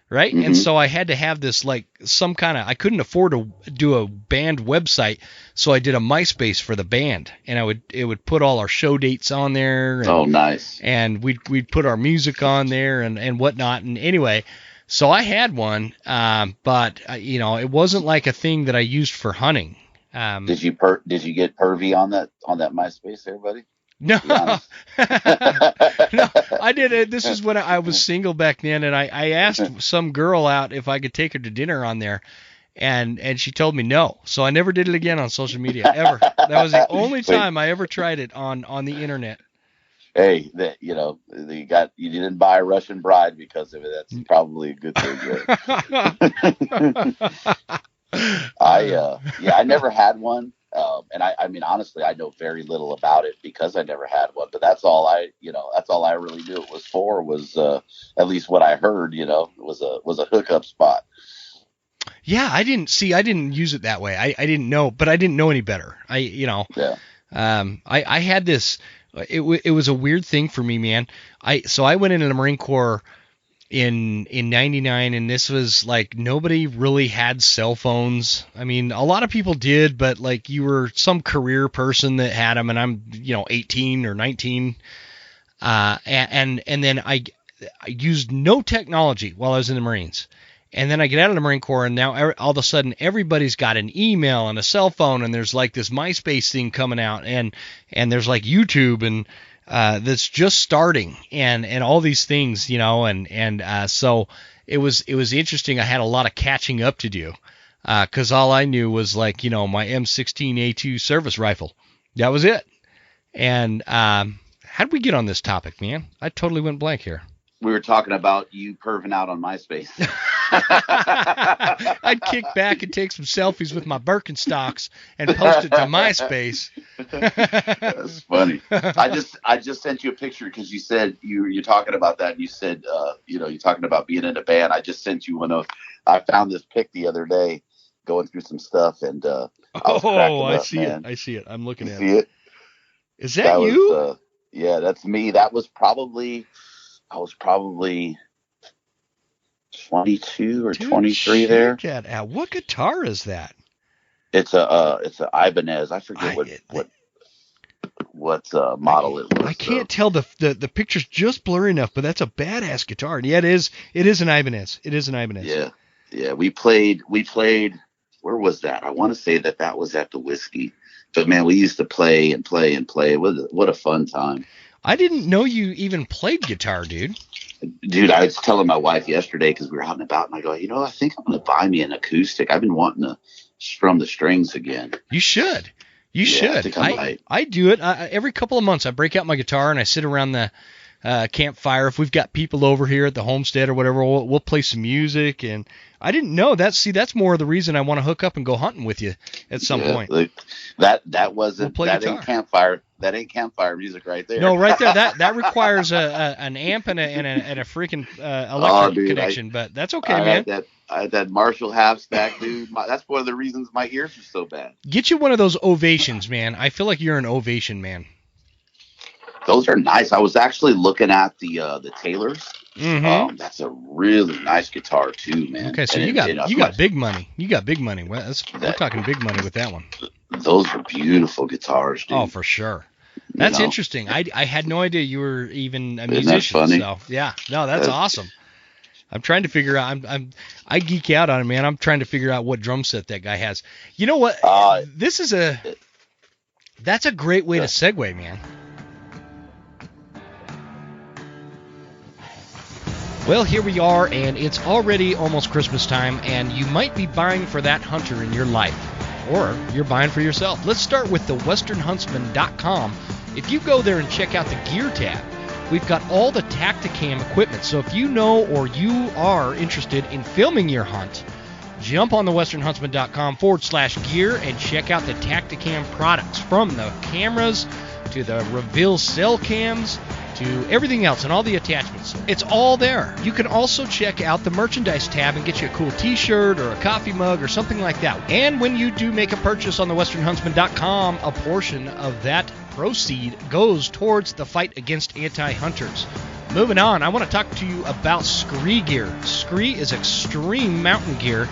right? Mm-hmm. And so I had to have this, like, some kind of, I couldn't afford to do a band website, so I did a MySpace for the band, and it would put all our show dates on there. And, oh, nice. And we'd put our music on there and whatnot. And anyway, so I had one, but you know, it wasn't like a thing that I used for hunting. Did you get pervy on that MySpace there, buddy? No, Be honest. no, I did. This is when I was single back then, and I asked some girl out if I could take her to dinner on there, and she told me no. So I never did it again on social media ever. That was the only time I ever tried it on the internet. Hey, you didn't buy a Russian bride because of it. That's probably a good thing. I never had one. And I mean, honestly, I know very little about it because I never had one, but that's all I really knew it was for was, at least what I heard, was a hookup spot. Yeah. I didn't use it that way. I didn't know, but I didn't know any better. I had this, it was a weird thing for me, man. So I went into the Marine Corps in 99, and this was like nobody really had cell phones. I mean, a lot of people did, but like you were some career person that had them, and I'm 18 or 19, and then I used no technology while I was in the Marines. And then I get out of the Marine Corps, and now all of a sudden everybody's got an email and a cell phone, and there's like this MySpace thing coming out, and there's like YouTube and that's just starting, and all these things, so it was interesting. I had a lot of catching up to do, because all I knew was like, my M16A2 service rifle. That was it. And how did we get on this topic, man? I totally went blank here. We were talking about you perving out on MySpace. I'd kick back and take some selfies with my Birkenstocks and post it to MySpace. That's funny. I just sent you a picture because you said you're talking about that. And you said you're talking about being in a band. I just sent you one of. I found this pic the other day, going through some stuff, and I see it. I see it. I'm looking at it. See it? Is that you? Yeah, that's me. I was probably 22 or 23 there. What guitar is that? It's a Ibanez. I forget what model it was. I can't tell, the picture's just blurry enough, but that's a badass guitar. And yeah, it is an Ibanez. It is an Ibanez. Yeah. We played. Where was that? I want to say that was at the Whiskey. But man, we used to play and play and play. What a fun time. I didn't know you even played guitar, dude. Dude, I was telling my wife yesterday because we were out and about, and I go, I think I'm going to buy me an acoustic. I've been wanting to strum the strings again. You should. You should. I do it every couple of months. I break out my guitar and I sit around the campfire. If we've got people over here at the homestead or whatever, we'll play some music. And I didn't know that. See, that's more of the reason I want to hook up and go hunting with you at some point. That wasn't that guitar. Ain't campfire. That ain't campfire music right there. No, right there. That requires an amp and a freaking electric connection. But that's okay, man. I had that Marshall half stack, dude. That's one of the reasons my ears are so bad. Get you one of those Ovations, man. I feel like you're an Ovation man. Those are nice. I was actually looking at the Taylors. Mm-hmm. That's a really nice guitar too, man. Okay, so you got big money. You got big money. We're talking big money with that one. Those are beautiful guitars, dude. Oh, for sure. That's interesting. I had no idea you were even a musician. Isn't that funny? So yeah, no, that's awesome. I'm trying to figure out. I geek out on it, man. I'm trying to figure out what drum set that guy has. You know what? That's a great way to segue, man. Well, here we are, and it's already almost Christmas time, and you might be buying for that hunter in your life, or you're buying for yourself. Let's start with the westernhuntsman.com. If you go there and check out the gear tab, we've got all the Tacticam equipment. So if you know or you are interested in filming your hunt, jump on the westernhuntsman.com/gear and check out the Tacticam products, from the cameras to the reveal cell cams to everything else and all the attachments. It's all there. You can also check out the merchandise tab and get you a cool t-shirt or a coffee mug or something like that. And when you do make a purchase on the westernhuntsman.com, a portion of that proceed goes towards the fight against anti-hunters. Moving on, I want to talk to you about Scree gear. Scree is extreme mountain gear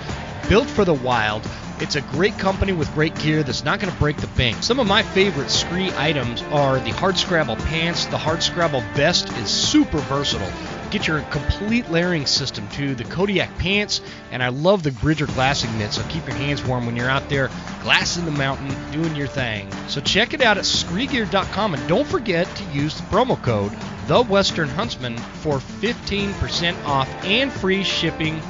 built for the wild. It's a great company with great gear that's not going to break the bank. Some of my favorite Scree items are the Hard Scrabble pants. The Hard Scrabble vest is super versatile. get your complete layering system to the Kodiak pants, and I love the Bridger glassing mitts, so keep your hands warm when you're out there glassing the mountain, doing your thing. So check it out at screegear.com, and don't forget to use the promo code The Western Huntsman for 15% off and free shipping.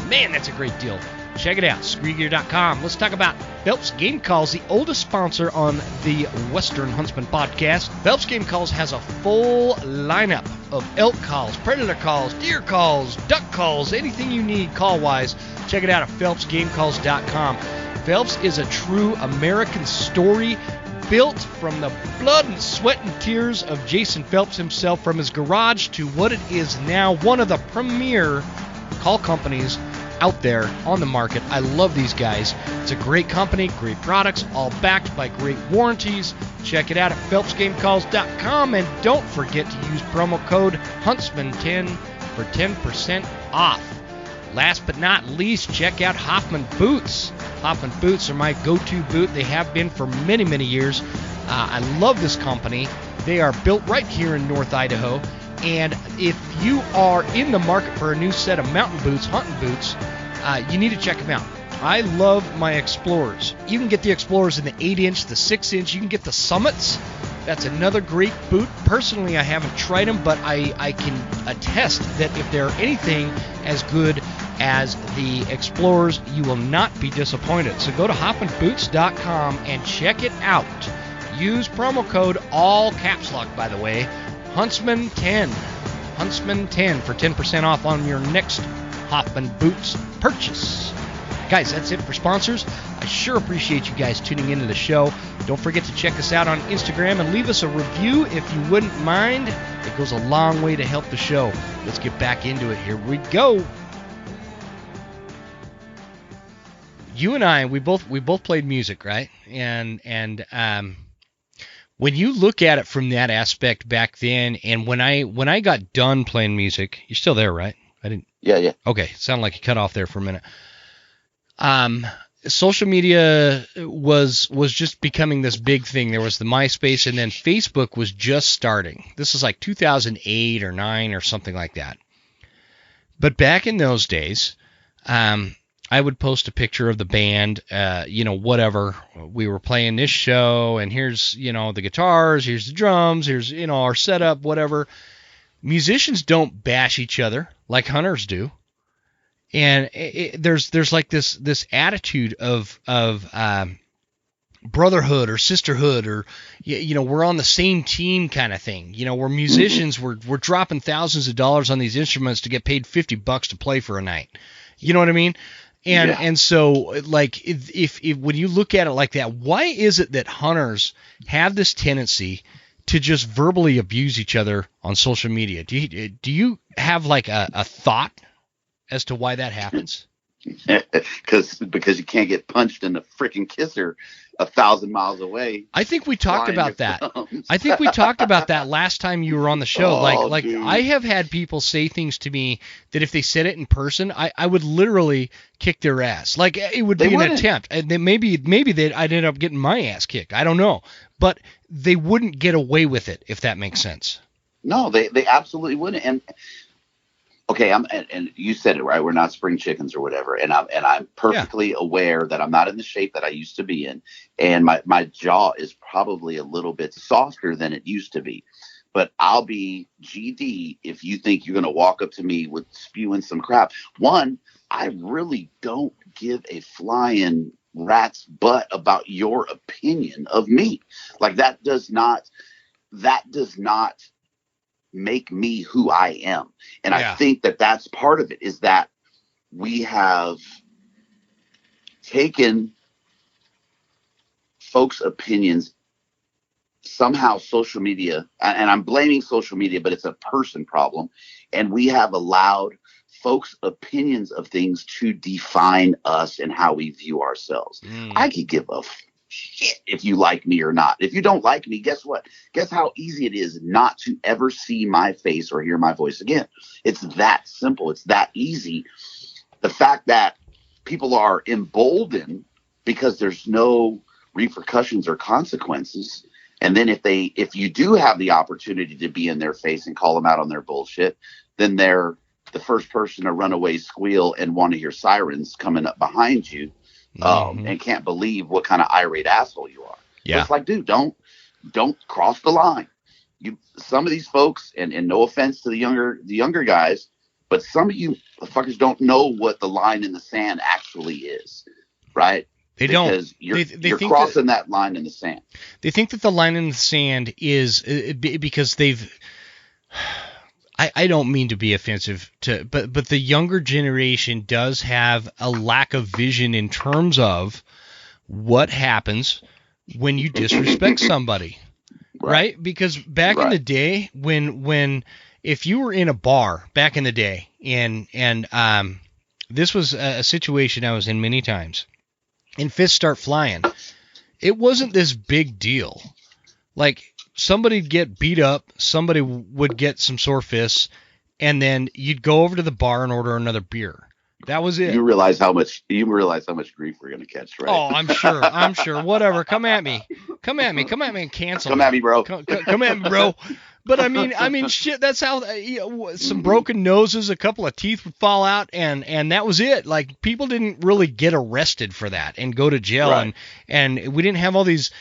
Man, that's a great deal. Check it out, screegear.com. Let's talk about Phelps Game Calls, the oldest sponsor on the Western Huntsman podcast. Phelps Game Calls has a full lineup of elk calls, predator calls, deer calls, duck calls, anything you need call-wise. Check it out at phelpsgamecalls.com. Phelps is a true American story built from the blood and sweat and tears of Jason Phelps himself, from his garage to what it is now, one of the premier call companies out there on the market. I love these guys. It's a great company, great products, all backed by great warranties. Check it out at phelpsgamecalls.com, and don't forget to use promo code Huntsman10 for 10% off. Last but not least, check out Hoffman Boots. Hoffman Boots are my go-to boot. They have been for many, many years. I love this company. They are built right here in North Idaho. And if you are in the market for a new set of mountain boots, hunting boots, you need to check them out. I love my Explorers. You can get the Explorers in the 8-inch, the 6-inch. You can get the Summits. That's another great boot. Personally, I haven't tried them, but I can attest that if they're anything as good as the Explorers, you will not be disappointed. So go to hoffmanboots.com and check it out. Use promo code, all caps lock, by the way, Huntsman10. Huntsman10 for 10% off on your next Hoffman Boots purchase. Guys, that's it for sponsors. I sure appreciate you guys tuning into the show. Don't forget to check us out on Instagram and leave us a review if you wouldn't mind. It goes a long way to help the show. Let's get back into it. Here we go. You and I, we both played music, right? And when you look at it from that aspect back then, and when I got done playing music, you're still there, right? I didn't. Yeah. Okay, sounded like you cut off there for a minute. Social media was just becoming this big thing. There was the MySpace, and then Facebook was just starting. This is like 2008 or 9 or something like that. But back in those days, I would post a picture of the band, whatever. We were playing this show, and here's, the guitars, here's the drums, here's, our setup, whatever. Musicians don't bash each other like hunters do. And there's like this attitude of brotherhood or sisterhood, or, we're on the same team kind of thing. We're musicians, we're dropping thousands of dollars on these instruments to get paid $50 to play for a night. You know what I mean? And so, like, if when you look at it like that, why is it that hunters have this tendency to just verbally abuse each other on social media? Do you have like a thought as to why that happens? Because you can't get punched in the freaking kisser 1,000 miles away. I think we talked about that. I think we talked about that last time you were on the show. Dude. I have had people say things to me that if they said it in person, I would literally kick their ass. Like, it would be an attempt. And then maybe I'd end up getting my ass kicked. I don't know. But they wouldn't get away with it, if that makes sense. No, they absolutely wouldn't. And okay, and you said it right. We're not spring chickens or whatever, and I'm perfectly aware that I'm not in the shape that I used to be in, and my jaw is probably a little bit softer than it used to be. But I'll be GD if you think you're going to walk up to me with spewing some crap. One, I really don't give a flying rat's butt about your opinion of me. Like, that does not make me who I am. And I think that that's part of it, is that we have taken folks' opinions, somehow social media, and I'm blaming social media, but it's a person problem. And we have allowed folks' opinions of things to define us and how we view ourselves. I could give a shit if you like me or not. If you don't like me, guess what? Guess how easy it is not to ever see my face or hear my voice again. It's that simple. It's that easy. The fact that people are emboldened because there's no repercussions or consequences. And then if you do have the opportunity to be in their face and call them out on their bullshit, then they're the first person to run away, squeal, and want to hear sirens coming up behind you, and can't believe what kind of irate asshole you are. Yeah. But it's like, dude, don't cross the line. Some of these folks, and no offense to the younger guys, but some of you fuckers don't know what the line in the sand actually is, right? They because don't. You're crossing that line in the sand. They think that the line in the sand is because they've. I don't mean to be offensive but the younger generation does have a lack of vision in terms of what happens when you disrespect somebody, right? Because back in the day, when if you were in a bar back in the day, and this was a situation I was in many times, and fists start flying, it wasn't this big deal. Like, somebody'd get beat up, somebody would get some sore fists, and then you'd go over to the bar and order another beer. That was it. You realize how much grief we're gonna catch, right? Oh, I'm sure. Whatever. Come at me and cancel. Come at me, bro. Come at me, bro. But I mean, shit. That's how some broken noses, a couple of teeth would fall out, and that was it. Like, people didn't really get arrested for that and go to jail, right. and we didn't have all these.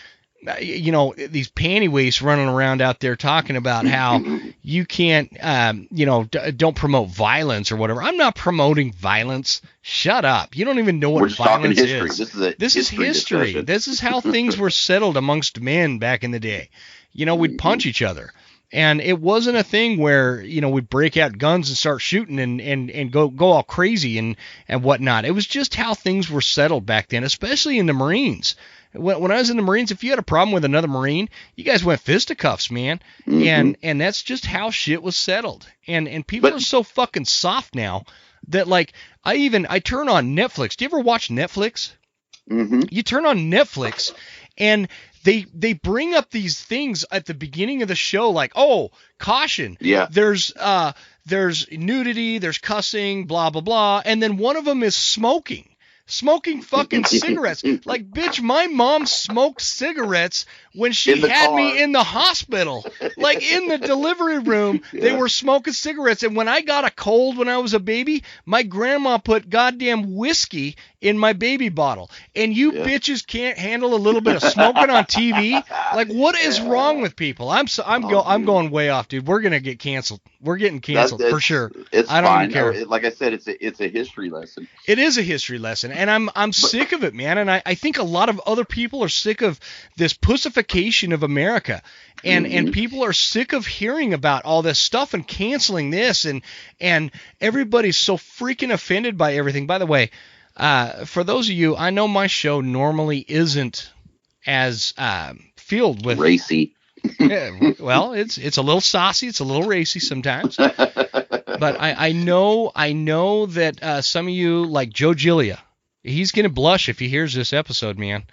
These panty wastes running around out there talking about how you can't, don't promote violence or whatever. I'm not promoting violence. Shut up. You don't even know what violence is. This is history. This is how things were settled amongst men back in the day. We'd punch each other. And it wasn't a thing where, we'd break out guns and start shooting and go all crazy and whatnot. It was just how things were settled back then, especially in the Marines. When I was in the Marines, if you had a problem with another Marine, you guys went fisticuffs, man. And that's just how shit was settled. And people are so fucking soft now that, like, I turn on Netflix. Do you ever watch Netflix? Mm-hmm. You turn on Netflix and they bring up these things at the beginning of the show, like, oh, caution. Yeah. There's nudity, there's cussing, blah, blah, blah. And then one of them is smoking fucking cigarettes. Like, bitch, my mom smoked cigarettes when she had me in the hospital. Like, in the delivery room, they were smoking cigarettes. And when I got a cold when I was a baby, my grandma put goddamn whiskey in my baby bottle. And you bitches can't handle a little bit of smoking on TV? Like, what is wrong with people? I'm going way off, dude. We're going to get canceled. We're getting canceled for sure. I don't even care. Like I said, it's a history lesson. It is a history lesson. And I'm sick of it, man. And I think a lot of other people are sick of this pussification of America. And people are sick of hearing about all this stuff and canceling this. And everybody's so freaking offended by everything. By the way, for those of you, I know my show normally isn't as filled with racy. Yeah, well, it's a little saucy, it's a little racy sometimes. But I know that some of you, like Joe Gilia, he's gonna blush if he hears this episode, man.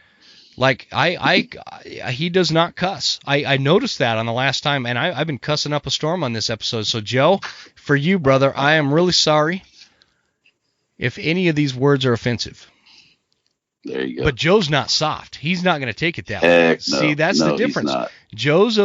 Like, he does not cuss. I noticed that on the last time, and I've been cussing up a storm on this episode. So, Joe, for you, brother, I am really sorry if any of these words are offensive. There you go. But Joe's not soft. He's not going to take it that way. See, that's the difference. Joe's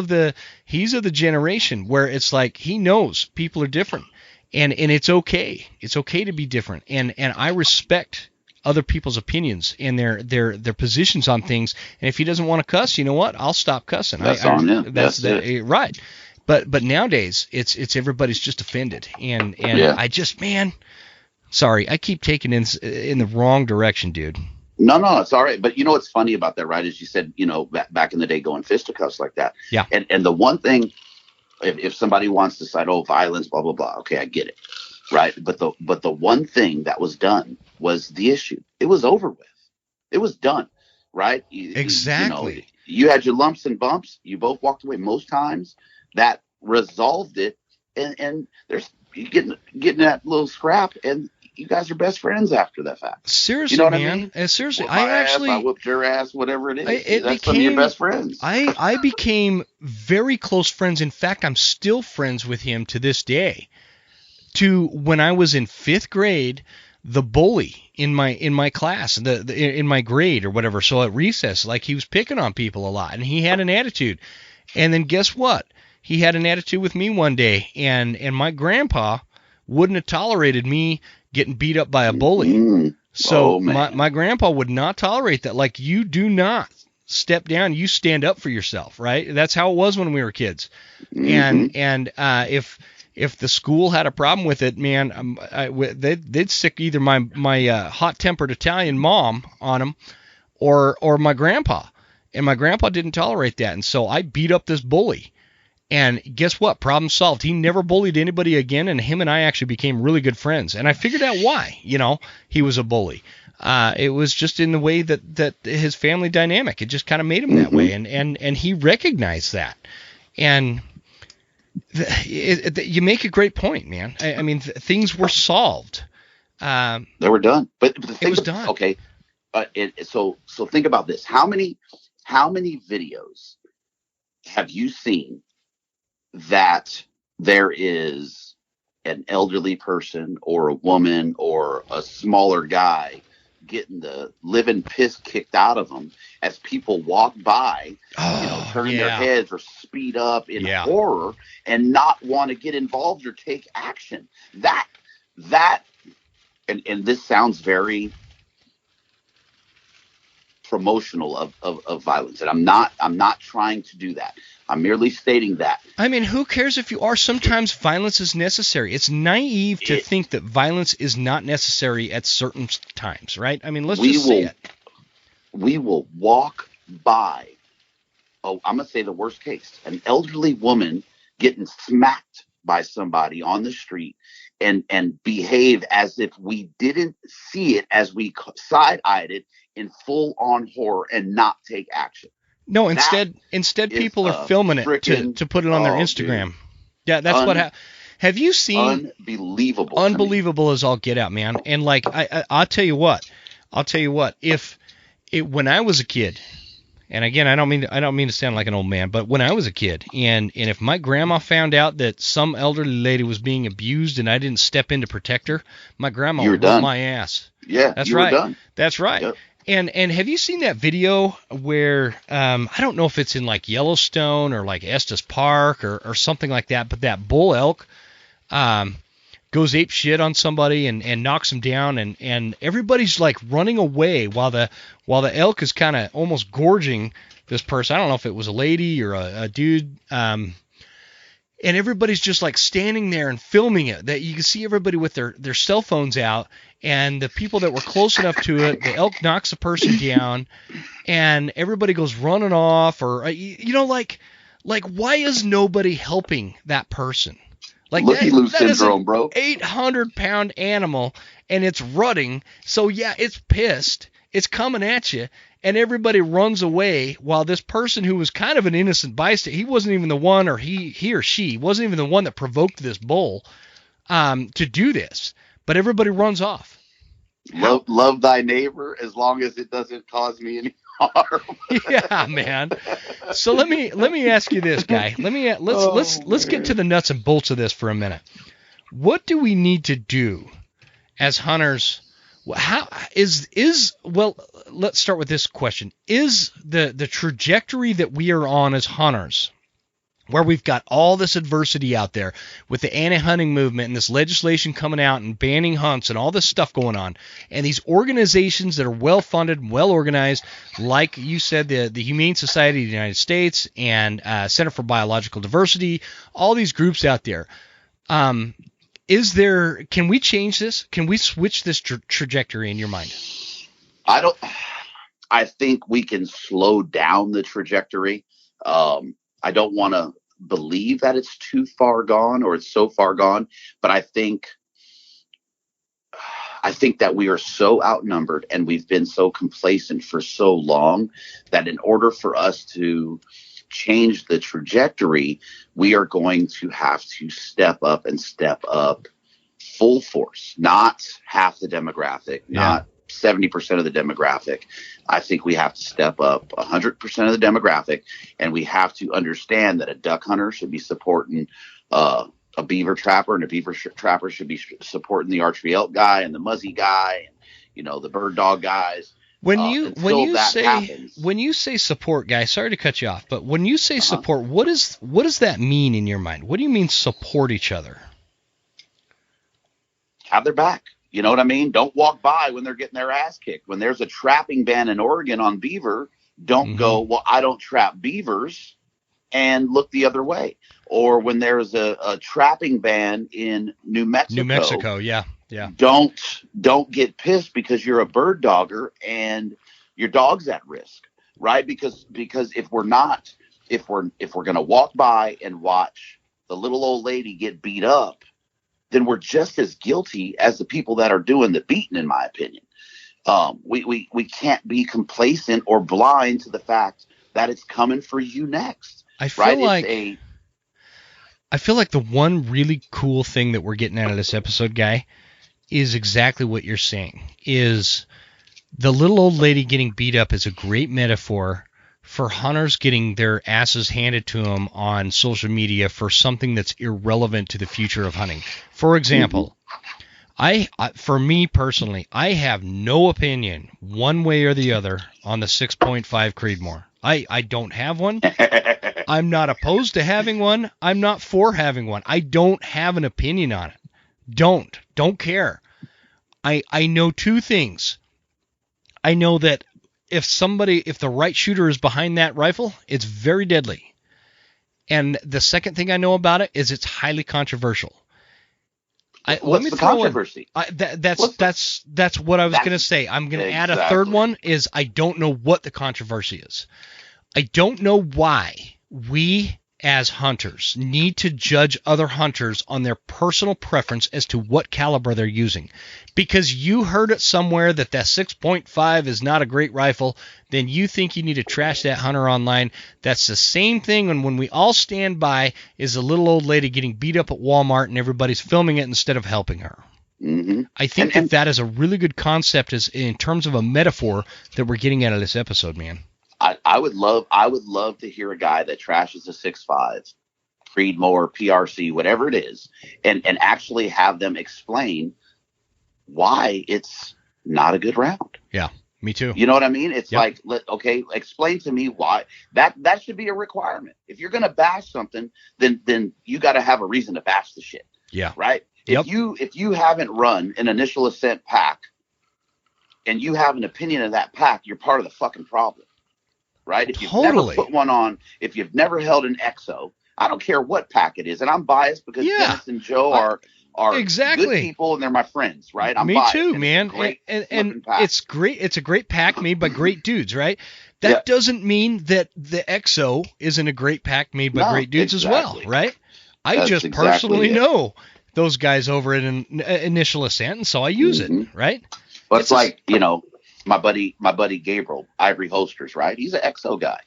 he's of the generation where it's like he knows people are different, and it's okay. It's okay to be different, and I respect other people's opinions and their positions on things. And if he doesn't want to cuss, you know what? I'll stop cussing. That's on him. That's it. Right. But nowadays it's everybody's just offended, and I just, man, sorry, I keep taking it in the wrong direction, dude. No, it's all right. But you know what's funny about that, right? Is you said, back in the day going fisticuffs like that. Yeah. And the one thing, if somebody wants to cite, violence, blah, blah, blah. Okay, I get it. Right. But the one thing that was done was the issue. It was over with. It was done. Right. Exactly. You had your lumps and bumps. You both walked away. Most times that resolved it. And there's you getting that little scrap, and you guys are best friends after that fact. Seriously, you know what man. I mean? Seriously, I whooped your ass, whatever it is. That's some of your best friends. I became very close friends. In fact, I'm still friends with him to this day. To when I was in 5th grade, the bully in my class, in my grade or whatever. So at recess, like, he was picking on people a lot, and he had an attitude. And then guess what? he had an attitude with me one day, and my grandpa wouldn't have tolerated me getting beat up by a bully. Mm-hmm. So my grandpa would not tolerate that. Like, you do not step down, you stand up for yourself, right? That's how it was when we were kids. Mm-hmm. And if the school had a problem with it, man, they'd stick either my hot-tempered Italian mom on him or my grandpa. And my grandpa didn't tolerate that. And so I beat up this bully. And guess what? Problem solved. He never bullied anybody again, and him and I actually became really good friends. And I figured out why, he was a bully. It was just in the way that his family dynamic, it just kind of made him that way. And he recognized that. And you make a great point, man. I mean, things were solved. They were done. But the thing it was done. Okay. So think about this. How many videos have you seen that there is an elderly person or a woman or a smaller guy getting the living piss kicked out of them as people walk by, turning their heads or speed up in horror and not want to get involved or take action? And this sounds very promotional of violence, and I'm not trying to do that. I'm merely stating that. I mean, who cares if you are? Sometimes violence is necessary. It's naive to think that violence is not necessary at certain times, right? I mean, let's just say it. We will walk by, I'm going to say the worst case, an elderly woman getting smacked by somebody on the street and behave as if we didn't see it, as we side-eyed it in full-on horror and not take action. No, instead people are filming it to put it on their Instagram. Dude. Yeah, that's what happened. Have you seen? Unbelievable. Unbelievable as all get out, man. And like I'll tell you what. When I was a kid, and again, I don't mean to sound like an old man, but when I was a kid, and if my grandma found out that some elderly lady was being abused and I didn't step in to protect her, my grandma would whip my ass. Yeah, that's right. Done. That's right. Yep. And have you seen that video where I don't know if it's in like Yellowstone or like Estes Park or something like that, but that bull elk goes ape shit on somebody and knocks him down, and everybody's like running away while the elk is kind of almost gorging this person. I don't know if it was a lady or a dude. And everybody's just like standing there and filming it. That you can see everybody with their cell phones out, and the people that were close enough to it, the elk knocks the person down, and everybody goes running off, or like why is nobody helping that person? Like looky-loo syndrome, bro. 800-pound animal, and it's rutting. So yeah, it's pissed. It's coming at you, and everybody runs away while this person who was kind of an innocent bystander, he wasn't even the one, or he or she wasn't even the one that provoked this bull to do this, but everybody runs off. Love thy neighbor as long as it doesn't cause me any harm. Yeah, man. So let me ask you this, guy. Let's get to the nuts and bolts of this for a minute. What do we need to do as hunters? How let's start with this question. Is the trajectory that we are on as hunters, where we've got all this adversity out there with the anti-hunting movement and this legislation coming out and banning hunts and all this stuff going on, and these organizations that are well-funded and well-organized, like you said, the Humane Society of the United States and Center for Biological Diversity, all these groups out there, can we change this? Can we switch this trajectory in your mind? I think we can slow down the trajectory. I don't want to believe that it's too far gone or it's so far gone, but I think that we are so outnumbered and we've been so complacent for so long that in order for us to change the trajectory, we are going to have to step up full force, not half the demographic, not 70% of the demographic. I think we have to step up 100% of the demographic, and we have to understand that a duck hunter should be supporting a beaver trapper, and a beaver trapper should be supporting the archery elk guy and the muzzy guy and, the bird dog guys. When you happens. When you say support, guy, sorry to cut you off, but when you say support, what does that mean in your mind? What do you mean support each other? Have their back. You know what I mean? Don't walk by when they're getting their ass kicked. When there's a trapping ban in Oregon on beaver, don't go, well, I don't trap beavers, and look the other way. Or when there's a trapping ban in New Mexico. Yeah. Don't get pissed because you're a bird dogger and your dog's at risk, right? Because if we're going to walk by and watch the little old lady get beat up, then we're just as guilty as the people that are doing the beating, in my opinion. We can't be complacent or blind to the fact that it's coming for you next. I feel like the one really cool thing that we're getting out of this episode, guy, is exactly what you're saying. Is the little old lady getting beat up is a great metaphor for hunters getting their asses handed to them on social media for something that's irrelevant to the future of hunting. For example, for me personally, I have no opinion one way or the other on the 6.5 Creedmoor. I don't have one. I'm not opposed to having one. I'm not for having one. I don't have an opinion on it. Don't care. I know two things. I know that if the right shooter is behind that rifle, it's very deadly. And the second thing I know about it is it's highly controversial. What's the controversy? That's what I was going to say. I'm going to add a third one is I don't know what the controversy is. I don't know why we as hunters need to judge other hunters on their personal preference as to what caliber they're using. Because you heard it somewhere that 6.5 is not a great rifle, then you think you need to trash that hunter online. That's the same thing when we all stand by is a little old lady getting beat up at Walmart and everybody's filming it instead of helping her. Mm-hmm. I think that is a really good concept in terms of a metaphor that we're getting out of this episode, man. I would love to hear a guy that trashes a 6.5, Creedmoor, PRC, whatever it is, and actually have them explain why it's not a good round. Yeah, me too. You know what I mean? It's like, okay, explain to me why. That should be a requirement. If you're going to bash something, then you got to have a reason to bash the shit. Yeah. Right? Yep. If you haven't run an initial ascent pack and you have an opinion of that pack, you're part of the fucking problem. Right? If you've never put one on, if you've never held an EXO, I don't care what pack it is. And I'm biased because Dennis and Joe are exactly good people and they're my friends, right? I'm Me biased, too, man. And it's great. It's a great pack made by great dudes, right? That doesn't mean that the EXO isn't a great pack made by great dudes as well, right? I just personally know those guys over at an initial ascent, and so I use it, right? But it's like, my buddy Gabriel, Ivory Holsters, right? He's an EXO guy,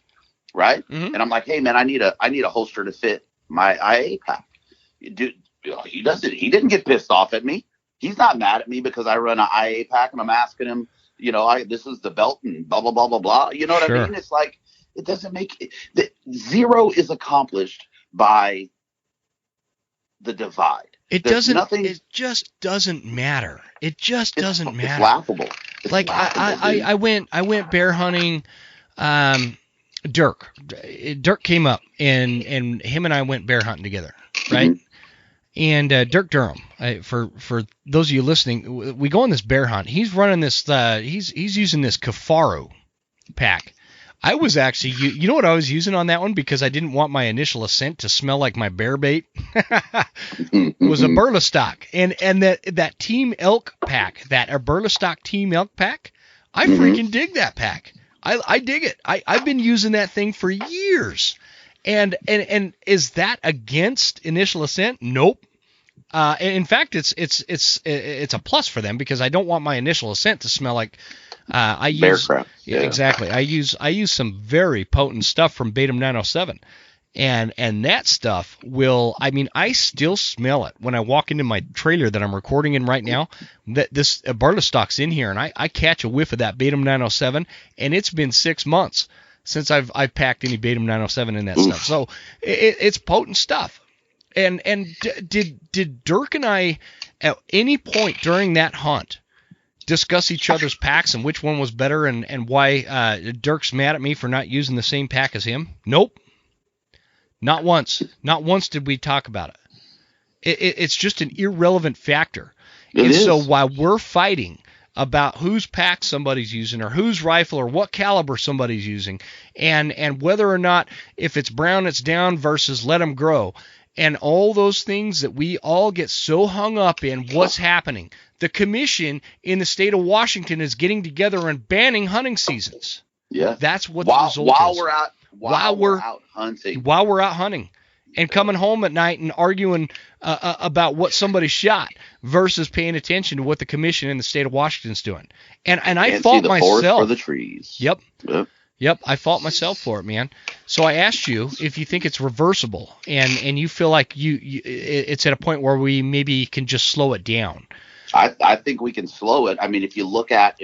right? Mm-hmm. And I'm like, hey man, I need a holster to fit my IA pack. Dude, he didn't get pissed off at me. He's not mad at me because I run an IA pack and I'm asking him, this is the belt and blah blah blah blah blah. You know what I mean? It's like it doesn't make zero is accomplished by the divide. It just doesn't matter. It just doesn't matter. It's laughable. Like I went bear hunting. Dirk came up and him and I went bear hunting together, right? Mm-hmm. And Dirk Durham, for those of you listening, we go on this bear hunt. He's running this. He's using this Kafaro pack. I was actually, you know what I was using on that one because I didn't want my initial ascent to smell like my bear bait. Was a Burlestock, and that Team Elk pack, that Burlestock Team Elk pack. I freaking dig that pack. I dig it. I've been using that thing for years. And is that against initial ascent? Nope. In fact, it's a plus for them because I don't want my initial ascent to smell like I use bear crap. Yeah, exactly. I use some very potent stuff from Batum 907. And that stuff I still smell it when I walk into my trailer that I'm recording in right now. That this Burlestock's in here, and I catch a whiff of that Batum 907, and it's been 6 months since I've packed any Batum 907 in that stuff. So it's potent stuff. And did Dirk and I at any point during that hunt discuss each other's packs and which one was better and why Dirk's mad at me for not using the same pack as him? Nope. Not once. Not once did we talk about it. It's just an irrelevant factor. So while we're fighting about whose pack somebody's using or whose rifle or what caliber somebody's using and whether or not if it's brown it's down versus let them grow and all those things that we all get so hung up in what's happening, the commission in the state of Washington is getting together and banning hunting seasons. Yeah. That's what the result is. While we're out hunting. While we're out hunting. And coming home at night and arguing about what somebody shot versus paying attention to what the commission in the state of Washington's doing. And I fault myself. Forest for the trees. Yep, I fault myself for it, man. So I asked you if you think it's reversible and you feel like it's at a point where we maybe can just slow it down. I think we can slow it. I mean, if you look at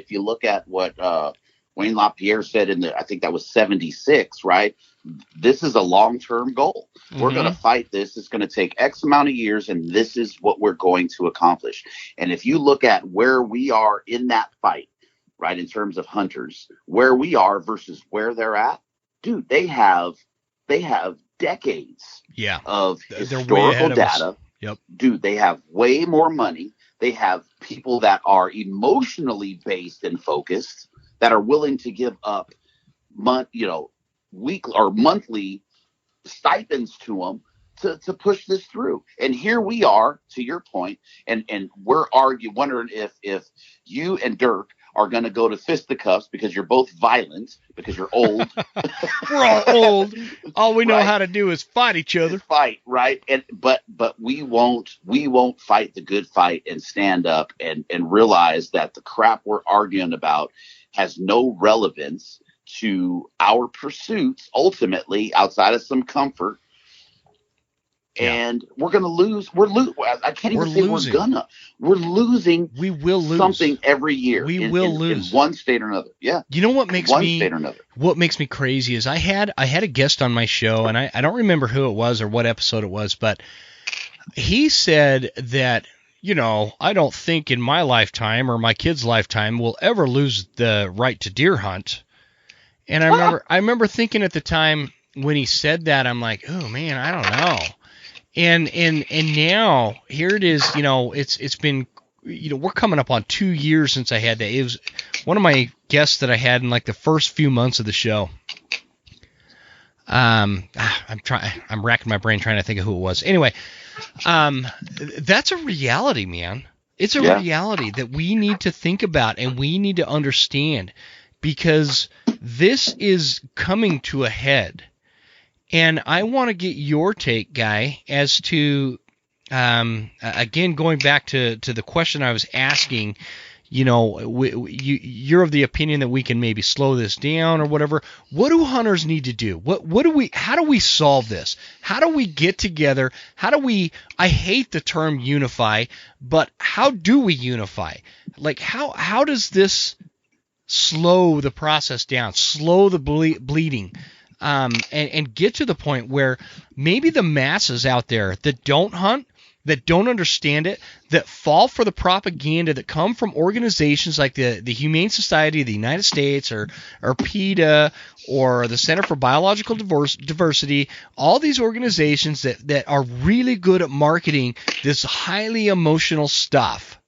what Wayne LaPierre said I think that was 76, right? This is a long-term goal. We're going to fight this. It's going to take X amount of years, and this is what we're going to accomplish. And if you look at where we are in that fight, right, in terms of hunters, where we are versus where they're at, dude, they have decades of historical data. Yep. Dude, they have way more money. They have people that are emotionally based and focused that are willing to give up weekly or monthly stipends to them to push this through. And here we are, to your point, and we're wondering if you and Dirk are going to go to fisticuffs because you're both violent, because you're old. We're all old. All we know how to do is fight each other. Fight, right? But we won't fight the good fight and stand up and realize that the crap we're arguing about has no relevance to our pursuits, ultimately, outside of some comfort. And we're going to lose. I can't even say losing. We're losing. We will lose something every year. We will lose in one state or another. Yeah. You know what makes one state or another. What makes me crazy is I had a guest on my show, and I don't remember who it was or what episode it was, but he said that, I don't think in my lifetime or my kid's lifetime we'll ever lose the right to deer hunt. And I remember thinking at the time when he said that, I'm like, oh man, I don't know. And now here it is, it's been, we're coming up on 2 years since I had that. It was one of my guests that I had in like the first few months of the show. I'm racking my brain trying to think of who it was. Anyway, that's a reality, man. It's a reality that we need to think about and we need to understand because this is coming to a head. And I want to get your take, Guy, as to, again, going back to the question I was asking, you're of the opinion that we can maybe slow this down or whatever. What do hunters need to do? How do we solve this? How do we get together? I hate the term unify, but how do we unify? Like, how does this slow the process down, slow the bleeding? And get to the point where maybe the masses out there that don't hunt, that don't understand it, that fall for the propaganda that come from organizations like the Humane Society of the United States or PETA or the Center for Biological Diversity, all these organizations that are really good at marketing this highly emotional stuff.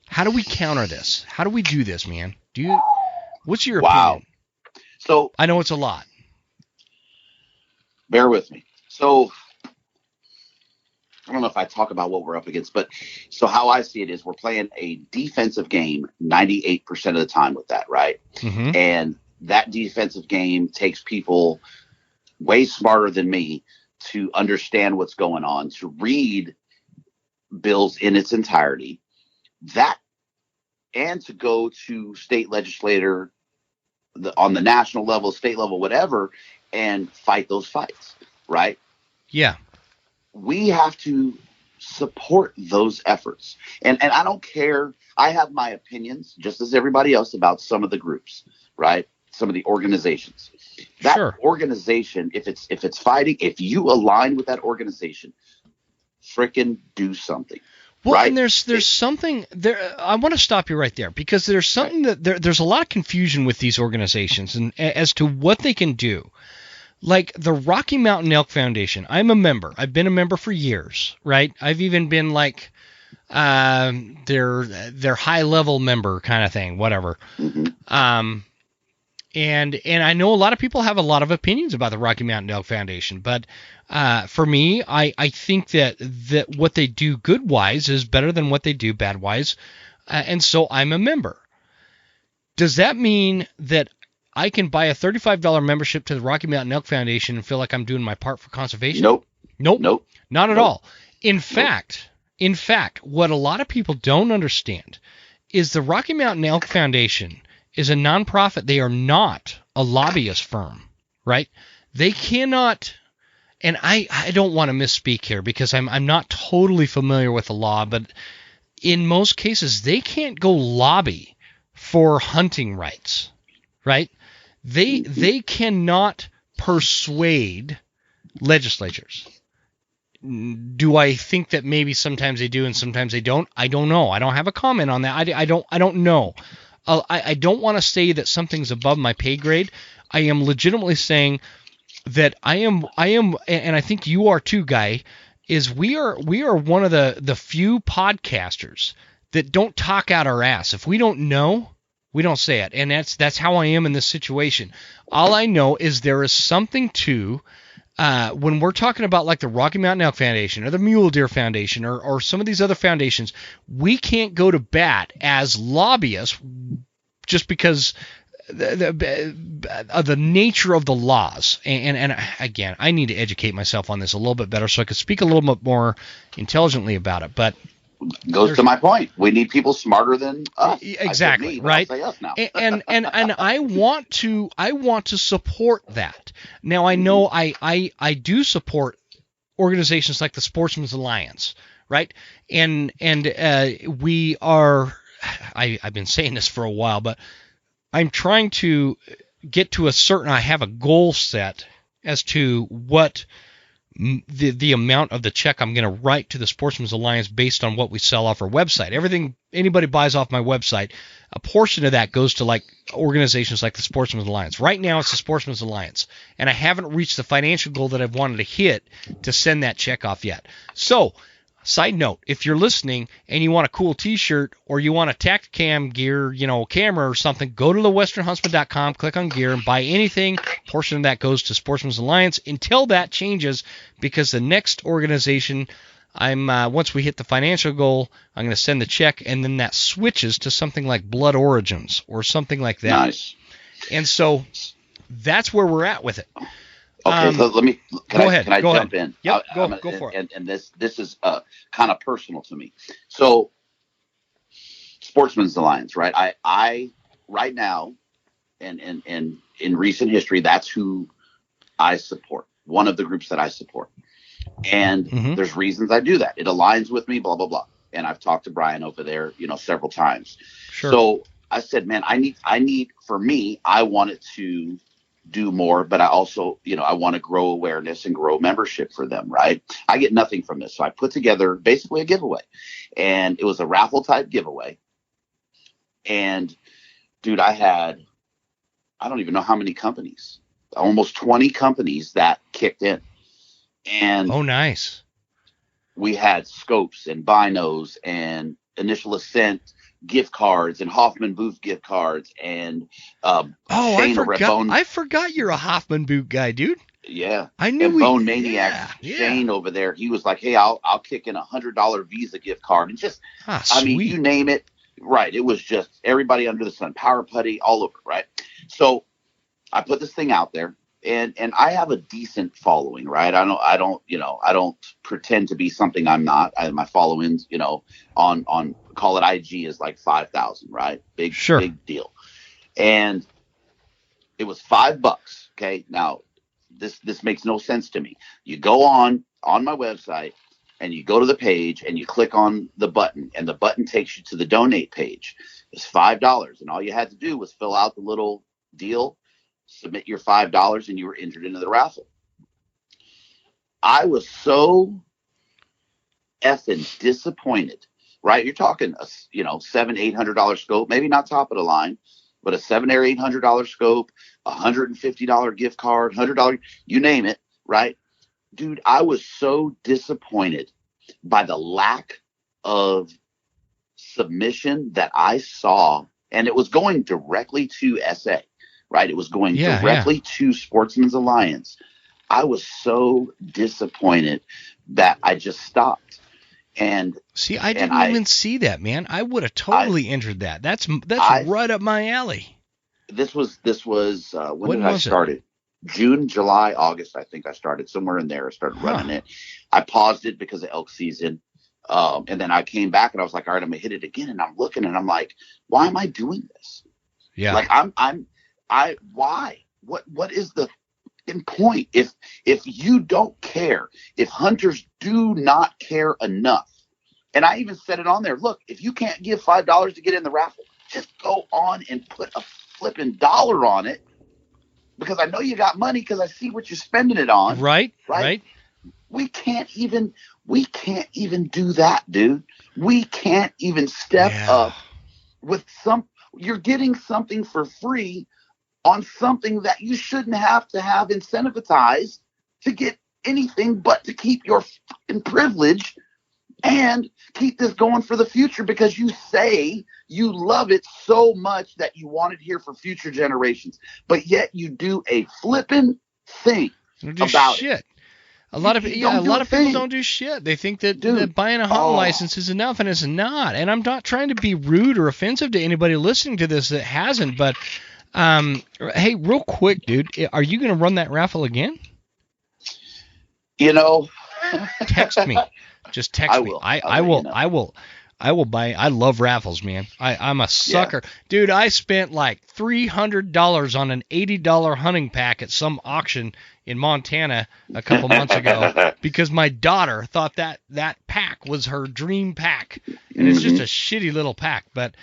How do we counter this? How do we do this, man? What's your opinion? So I know it's a lot. Bear with me. So I don't know if I talk about what we're up against, but so how I see it is we're playing a defensive game 98% of the time with that, right? Mm-hmm. And that defensive game takes people way smarter than me to understand what's going on, to read bills in its entirety, and to go to state legislator on the national level, state level, whatever, and fight those fights, right? Yeah. We have to support those efforts. And I don't care. I have my opinions, just as everybody else, about some of the groups, right? Some of the organizations. That organization, if it's fighting, if you align with that organization, frickin' do something. Well, right? and there's something there. I want to stop you right there because there's something there's a lot of confusion with these organizations and as to what they can do. Like the Rocky Mountain Elk Foundation, I'm a member. I've been a member for years, right? I've even been like their high level member kind of thing, whatever. Mm-hmm. And I know a lot of people have a lot of opinions about the Rocky Mountain Elk Foundation, but for me, I think that what they do good wise is better than what they do bad wise, and so I'm a member. Does that mean that I can buy a $35 membership to the Rocky Mountain Elk Foundation and feel like I'm doing my part for conservation? Nope. Not at all. In fact, what a lot of people don't understand is the Rocky Mountain Elk Foundation is a nonprofit. They are not a lobbyist firm, right? They cannot, and I don't want to misspeak here because I'm not totally familiar with the law, but in most cases they can't go lobby for hunting rights, right? They cannot persuade legislatures. Do I think that maybe sometimes they do and sometimes they don't? I don't know. I don't have a comment on that. I don't know. I don't want to say that something's above my pay grade. I am legitimately saying that I am, and I think you are too, Guy, is we are one of the few podcasters that don't talk out our ass. If we don't know, we don't say it. And that's how I am in this situation. All I know is there is something to when we're talking about like the Rocky Mountain Elk Foundation or the Mule Deer Foundation or some of these other foundations, we can't go to bat as lobbyists just because of the nature of the laws. And again, I need to educate myself on this a little bit better so I can speak a little bit more intelligently about it. But goes to my point. We need people smarter than us. Exactly, right? I'll say us now. and I want to support that. Now I know I do support organizations like the Sportsman's Alliance, right? And we are. I've been saying this for a while, but I'm trying to get to a certain. I have a goal set as to what the amount of the check I'm going to write to the Sportsman's Alliance based on what we sell off our website. Everything anybody buys off my website, a portion of that goes to like organizations like the Sportsman's Alliance. Right now it's the Sportsman's Alliance, and I haven't reached the financial goal that I've wanted to hit to send that check off yet. So, side note, if you're listening and you want a cool t-shirt or you want a Tacticam gear, camera or something, go to thewesternhuntsman.com, click on gear and buy anything. A portion of that goes to Sportsman's Alliance until that changes, because the next organization once we hit the financial goal, I'm going to send the check, and then that switches to something like Blood Origins or something like that. Nice. And so that's where we're at with it. Okay, so let me. Can I jump in? Yep, go for it. And this is kind of personal to me. So, Sportsman's Alliance, right? I right now, and in recent history, that's who I support. One of the groups that I support, and there's reasons I do that. It aligns with me, blah blah blah. And I've talked to Brian over there, several times. Sure. So I said, man, I need for me, I wanted to do more, but I also, I want to grow awareness and grow membership for them, right? I get nothing from this. So I put together basically a giveaway, and it was a raffle type giveaway. And dude, I don't even know how many companies, almost 20 companies that kicked in. And oh, nice. We had scopes and binos and Initial Ascent gift cards and Hoffman Booth gift cards and I forgot you're a Hoffman Boot guy, dude. Yeah, I knew. And Bone Maniac Shane over there, he was like, "Hey, I'll kick in $100 Visa gift card," and just I mean, you name it, right? It was just everybody under the sun, Power Putty, all over, right? So I put this thing out there, and I have a decent following, right? I don't pretend to be something I'm not. My followings, on call it IG is like 5,000, right? Big deal. And it was $5. Okay. Now this makes no sense to me. You go on my website and you go to the page and you click on the button, and the button takes you to the donate page. It's $5. And all you had to do was fill out the little deal, submit your $5, and you were entered into the raffle. I was so effing disappointed right? You're talking a $700-800 scope, maybe not top of the line, but a $700 or $800 scope, $150 gift card, $100, you name it, right? Dude, I was so disappointed by the lack of submission that I saw, and it was going directly to SA, right? It was going directly to Sportsman's Alliance. I was so disappointed that I just stopped. And see, I didn't even see that, man. I would have totally entered that. That's right up my alley. This was when did I start it? June, July, August, I think I started somewhere in there. I started running it. I paused it because of elk season. And then I came back and I was like, all right, I'm gonna hit it again. And I'm looking and I'm like, why am I doing this? Yeah. Like why? What is the point? If you don't care, if hunters do not care enough, and I even said it on there, look, if you can't give $5 to get in the raffle, just go on and put a flipping dollar on it, because I know you got money because I see what you're spending it on. Right. We can't even do that, dude. We can't even step up with you're getting something for free on something that you shouldn't have to have incentivized to get anything but to keep your fucking privilege and keep this going for the future, because you say you love it so much that you want it here for future generations, but yet you do a flipping thing about shit. It. A lot of people don't do shit. They think that buying a hunting license is enough, and it's not. And I'm not trying to be rude or offensive to anybody listening to this that hasn't, but hey, real quick, dude, are you going to run that raffle again? Text me. Just text me. I will buy. I love raffles, man. I'm a sucker. Yeah. Dude, I spent like $300 on an $80 hunting pack at some auction in Montana a couple months ago because my daughter thought that pack was her dream pack. And it's just a shitty little pack, but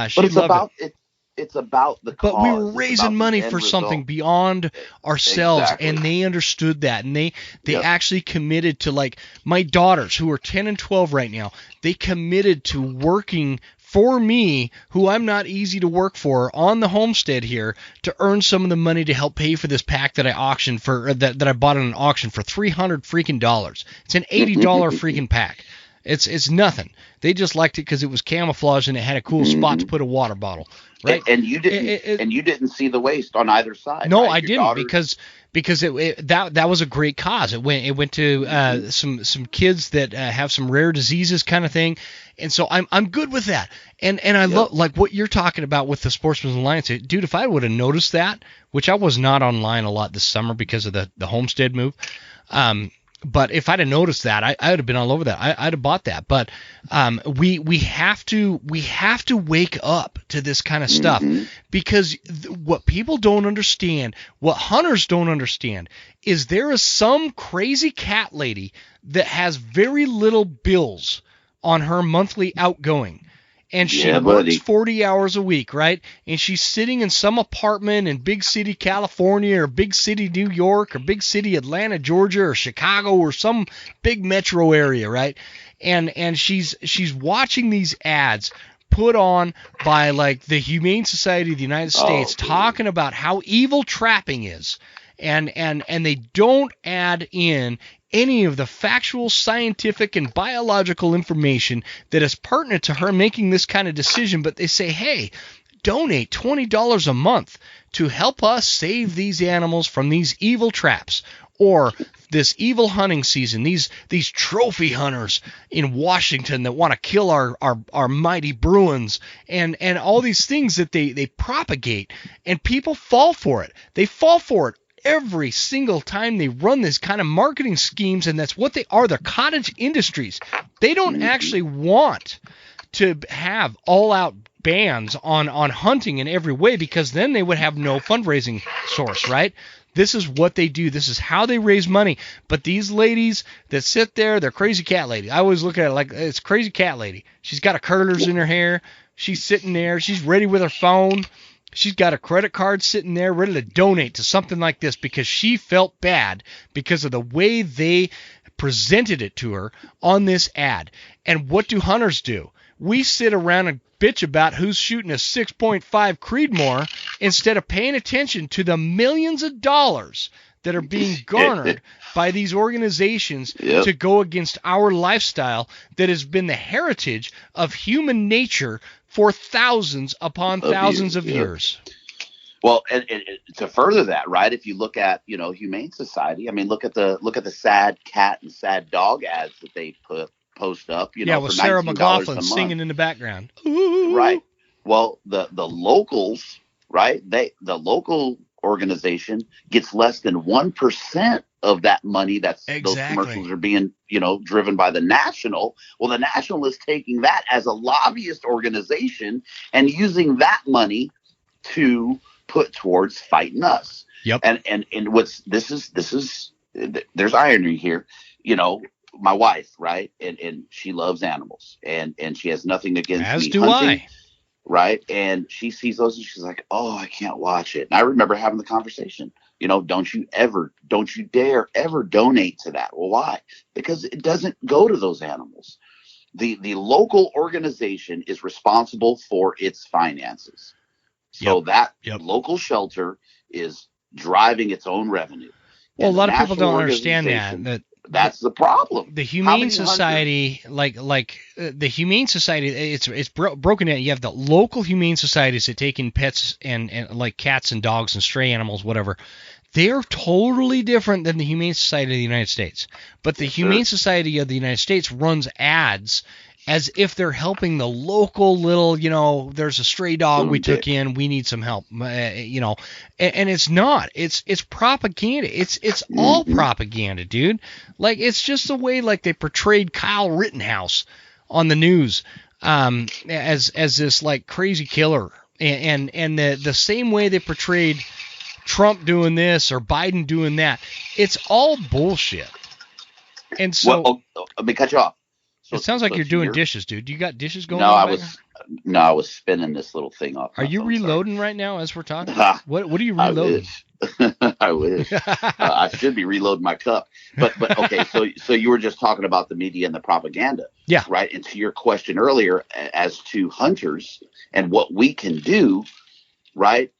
she loved it. It's about the cause. But we were raising money for something beyond ourselves, and they understood that, and they actually committed to, like, my daughters, who are 10 and 12 right now, they committed to working for me, who I'm not easy to work for, on the homestead here, to earn some of the money to help pay for this pack that I auctioned for, that I bought at an auction for $300 freaking dollars. It's an $80 freaking pack. It's nothing. They just liked it because it was camouflage and it had a cool spot to put a water bottle. Right? And you didn't see the waste on either side. No, right? I didn't, because that was a great cause. It went to some kids that have some rare diseases kind of thing, and so I'm good with that. And I love, like, what you're talking about with the Sportsman's Alliance, dude. If I would have noticed that, which I was not online a lot this summer because of the homestead move, but if I'd have noticed that, I would have been all over that. I'd have bought that. But we have to wake up to this kind of stuff, because what people don't understand, what hunters don't understand, is there is some crazy cat lady that has very little bills on her monthly outgoing. And she works 40 hours a week, right? And she's sitting in some apartment in big city California, or big city New York, or big city Atlanta, Georgia, or Chicago, or some big metro area, right? And she's watching these ads put on by, like, the Humane Society of the United States, talking about how evil trapping is. And they don't add in any of the factual, scientific, and biological information that is pertinent to her making this kind of decision. But they say, hey, donate $20 a month to help us save these animals from these evil traps, or this evil hunting season, these trophy hunters in Washington that want to kill our mighty Bruins, and all these things that they propagate, and people fall for it. They fall for it every single time they run this kind of marketing schemes, and that's what they are. They're cottage industries. They don't actually want to have all-out bans on hunting in every way, because then they would have no fundraising source, right? This is what they do. This is how they raise money. But these ladies that sit there, they're crazy cat lady. I always look at it like it's crazy cat lady. She's got a curlers in her hair. She's sitting there. She's ready with her phone. She's got a credit card sitting there ready to donate to something like this because she felt bad because of the way they presented it to her on this ad. And what do hunters do? we sit around and bitch about who's shooting a 6.5 Creedmoor instead of paying attention to the millions of dollars that are being garnered by these organizations to go against our lifestyle that has been the heritage of human nature for thousands upon thousands of years. Well, and to further that, right? If you look at, Humane Society, I mean, look at the sad cat and sad dog ads that they post up, with for Sarah $19 McLachlan a month. singing in the background. Ooh. Right. Well, the locals, right? The local organization gets less than 1% of that money. Those commercials are being, driven by the national. Well, the national is taking that as a lobbyist organization and using that money to put towards fighting us. Yep. And there's irony here. My wife, right? And she loves animals and she has nothing against as me do hunting, I. right? And she sees those and she's like, oh, I can't watch it. And I remember having the conversation, don't you dare ever donate to that. Well, why? Because it doesn't go to those animals. The local organization is responsible for its finances. So local shelter is driving its own revenue. Well, a lot of people don't understand that that's the problem. The Humane Society, the Humane Society, it's broken down. You have the local Humane Societies that take in pets and like cats and dogs and stray animals, whatever. They're totally different than the Humane Society of the United States. But the Humane Society of the United States runs ads as if they're helping the local little, there's a stray dog we took in, we need some help, and it's not. It's propaganda. It's all propaganda, dude. Like, it's just the way they portrayed Kyle Rittenhouse on the news as this crazy killer, and the same way they portrayed Trump doing this or Biden doing that. It's all bullshit. And so let me cut you off. It sounds like you're doing dishes, dude. You got dishes going on? I was spinning this little thing off. Are you reloading right now as we're talking? What are you reloading? I wish. I should be reloading my cup. But okay, so you were just talking about the media and the propaganda. Yeah. Right. And to your question earlier as to hunters and what we can do, right?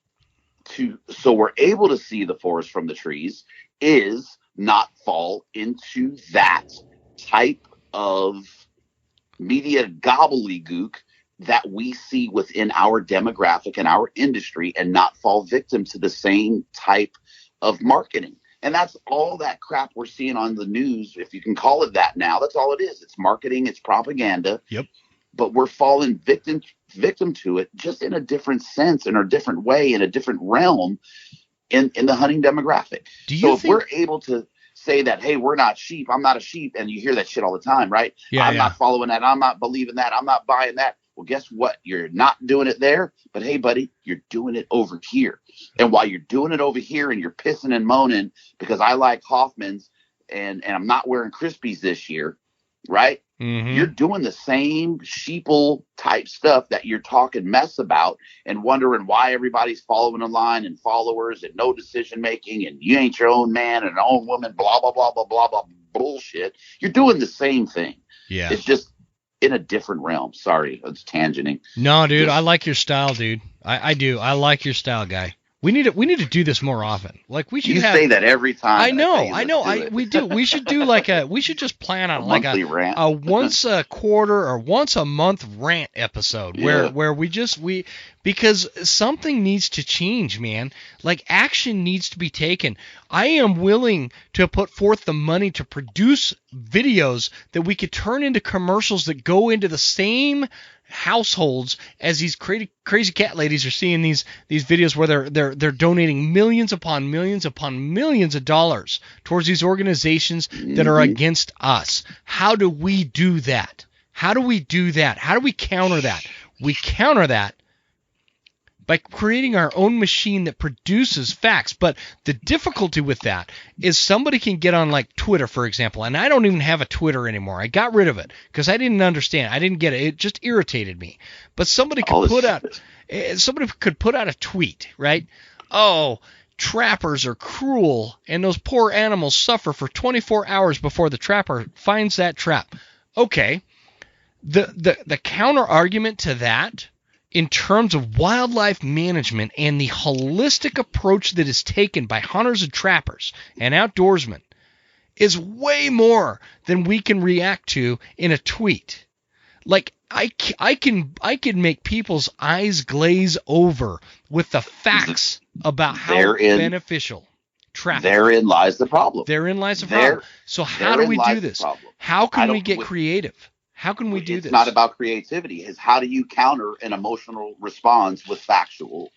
So we're able to see the forest from the trees is not fall into that type of media gobbledygook that we see within our demographic and our industry, and not fall victim to the same type of marketing. And that's all that crap we're seeing on the news, if you can call it that now. That's all it is. It's marketing, it's propaganda. Yep. But we're falling victim to it, just in a different sense, in a different way, in a different realm in the hunting demographic. If we're able to say that, hey, we're not sheep, I'm not a sheep, and you hear that shit all the time, right? I'm not following that, I'm not believing that, I'm not buying that. Well, guess what? You're not doing it there, but hey, buddy, you're doing it over here. And while you're doing it over here and you're pissing and moaning because I like Hoffman's and I'm not wearing Crispies this year, right? Mm-hmm. You're doing the same sheeple type stuff that you're talking mess about and wondering why everybody's following a line and followers and no decision making and you ain't your own man and own woman, blah, blah, blah, blah, blah, blah, bullshit. You're doing the same thing. Yeah. It's just in a different realm. Sorry, it's tangenting. No, dude, I like your style, dude. I do. I like your style, guy. We need to do this more often. Like, we should say that every time. I know. We do. We should do we should just plan on a once a quarter or once a month rant episode where because something needs to change, man. Like, action needs to be taken. I am willing to put forth the money to produce videos that we could turn into commercials that go into the same households as these crazy cat ladies are seeing these videos where they're donating millions upon millions upon millions of dollars towards these organizations that are against us. How do we do that? How do we counter that? We counter that by creating our own machine that produces facts. But the difficulty with that is somebody can get on like Twitter, for example, and I don't even have a Twitter anymore. I got rid of it because I didn't understand. I didn't get it. It just irritated me. But somebody could put out a tweet, right? Oh, trappers are cruel and those poor animals suffer for 24 hours before the trapper finds that trap. Okay. The counter argument to that, in terms of wildlife management and the holistic approach that is taken by hunters and trappers and outdoorsmen, is way more than we can react to in a tweet. Like, I can make people's eyes glaze over with the facts about how beneficial trapping. Therein lies the problem. Therein lies the problem. So how do we do this? How can we get creative? How can we do this? It's not about creativity. It's how do you counter an emotional response with factual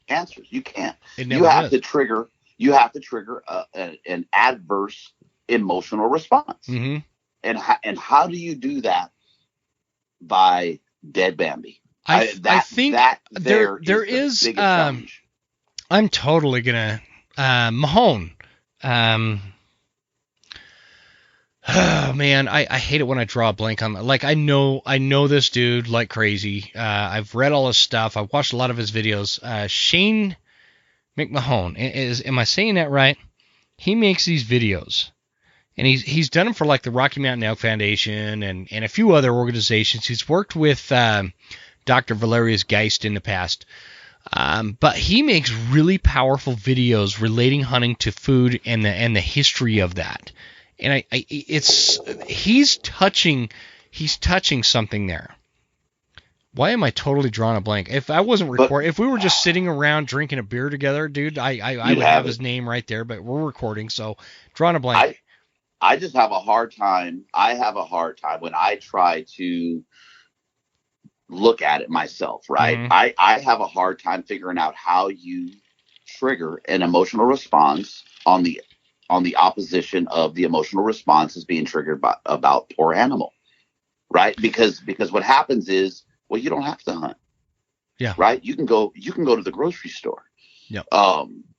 answers? You can't. You have to trigger an adverse emotional response. Mm-hmm. And how do you do that? By dead Bambi. I think there is I'm totally gonna Mahone. Oh man, I hate it when I draw a blank on that. Like, I know this dude like crazy. I've read all his stuff. I've watched a lot of his videos. Shane McMahon, am I saying that right? He makes these videos, and he's done them for like the Rocky Mountain Elk Foundation and a few other organizations. He's worked with Dr. Valerius Geist in the past. But he makes really powerful videos relating hunting to food and the history of that. And he's touching something there. Why am I totally drawing a blank? If I wasn't recording, if we were just sitting around drinking a beer together, dude, I would have his name right there, but we're recording, so drawing a blank. I just have a hard time. I have a hard time when I try to look at it myself, right? Mm-hmm. I have a hard time figuring out how you trigger an emotional response on the opposition of the emotional response is being triggered about poor animal, right? Because what happens is, well, you don't have to hunt. Yeah. Right. You can go to the grocery store. Yeah.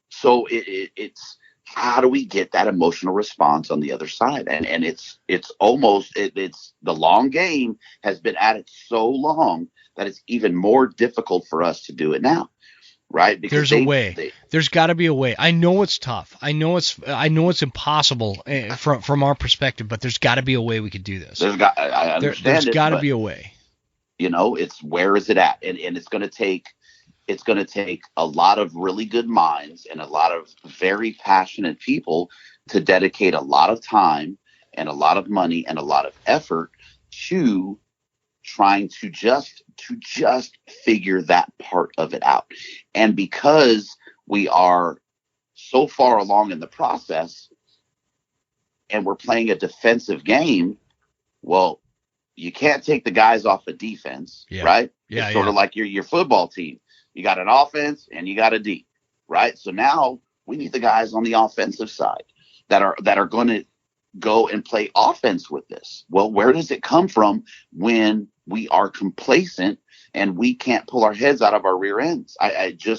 So it's how do we get that emotional response on the other side? And it's the long game has been at it so long that it's even more difficult for us to do it now. Right. Because there's a way. There's got to be a way. I know it's tough. I know it's impossible from our perspective, but there's got to be a way we could do this. There's got to be a way. You know, it's where is it at? And it's going to take a lot of really good minds and a lot of very passionate people to dedicate a lot of time and a lot of money and a lot of effort to trying to just figure that part of it out. And because we are so far along in the process and we're playing a defensive game, well, you can't take the guys off the defense, right? Yeah, it's sort of like your football team. You got an offense and you got a D, right? So now we need the guys on the offensive side that are going to go and play offense with this. Well, where does it come from when we are complacent and we can't pull our heads out of our rear ends? It's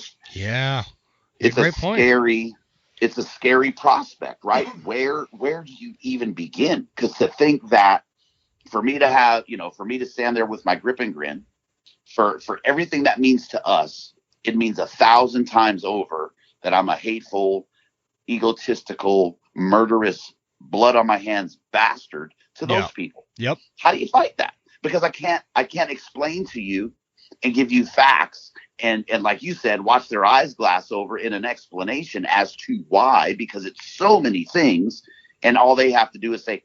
a scary prospect, right? Where do you even begin? Because to think that for me to stand there with my grip and grin, for everything that means to us, it means 1,000 times over that I'm a hateful, egotistical, murderous, blood on my hands bastard to those people. Yep. How do you fight that? Because I can't explain to you and give you facts and like you said, watch their eyes glass over in an explanation as to why, because it's so many things, and all they have to do is say,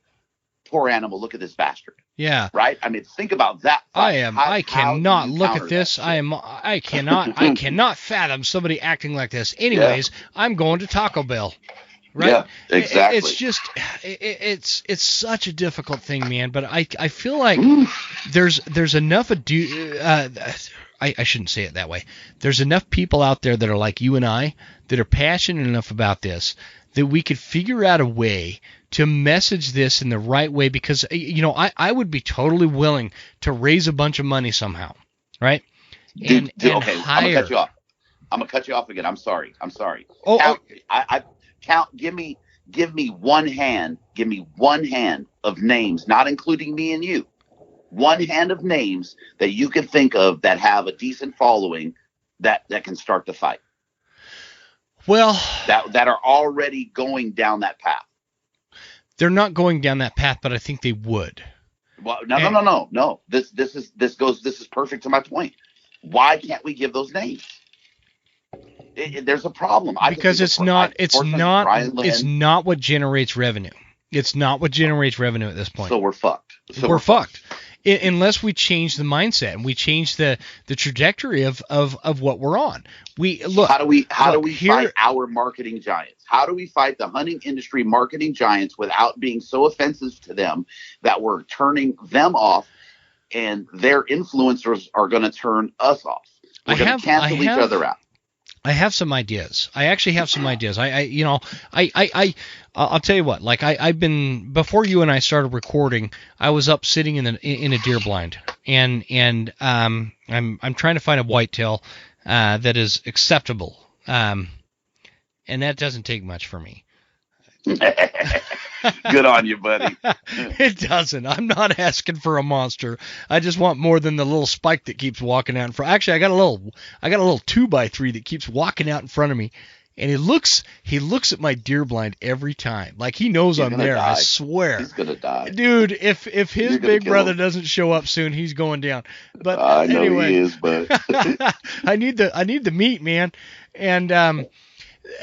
poor animal, look at this bastard. Yeah. Right? I mean, think about that. I cannot look at this. I cannot fathom somebody acting like this. Anyways, I'm going to Taco Bell. Right? Yeah, exactly. It's just it's such a difficult thing, man, but I feel like there's enough I shouldn't say it that way. There's enough people out there that are like you and I that are passionate enough about this that we could figure out a way to message this in the right way, because I would be totally willing to raise a bunch of money somehow, right? Okay, hire. I'm gonna cut you off again. I'm sorry. Give me one hand. Give me one hand of names, not including me and you. One hand of names that you can think of that have a decent following that can start the fight. Well, that are already going down that path. They're not going down that path, but I think they would. Well, no. This is perfect to my point. Why can't we give those names? There's a problem. Because it's not what generates revenue. It's not what generates revenue at this point. So we're fucked. We're fucked. Unless we change the mindset and we change the trajectory of what we're on. How do we fight our marketing giants? How do we fight the hunting industry marketing giants without being so offensive to them that we're turning them off and their influencers are going to turn us off? We're going to cancel each other out. I have some ideas. I actually have some ideas. I'll tell you what. Like I've been, before you and I started recording, I was up sitting in a deer blind, and I'm trying to find a whitetail that is acceptable, and that doesn't take much for me. Good on you, buddy. It doesn't. I'm not asking for a monster. I just want more than the little spike that keeps walking out in front. Actually, I got a little 2x3 that keeps walking out in front of me, and he looks at my deer blind every time. Like he knows I'm there. Die. I swear. He's gonna die, dude. If his big brother doesn't show up soon, he's going down. But I know anyway, he is, but I need the meat, man, and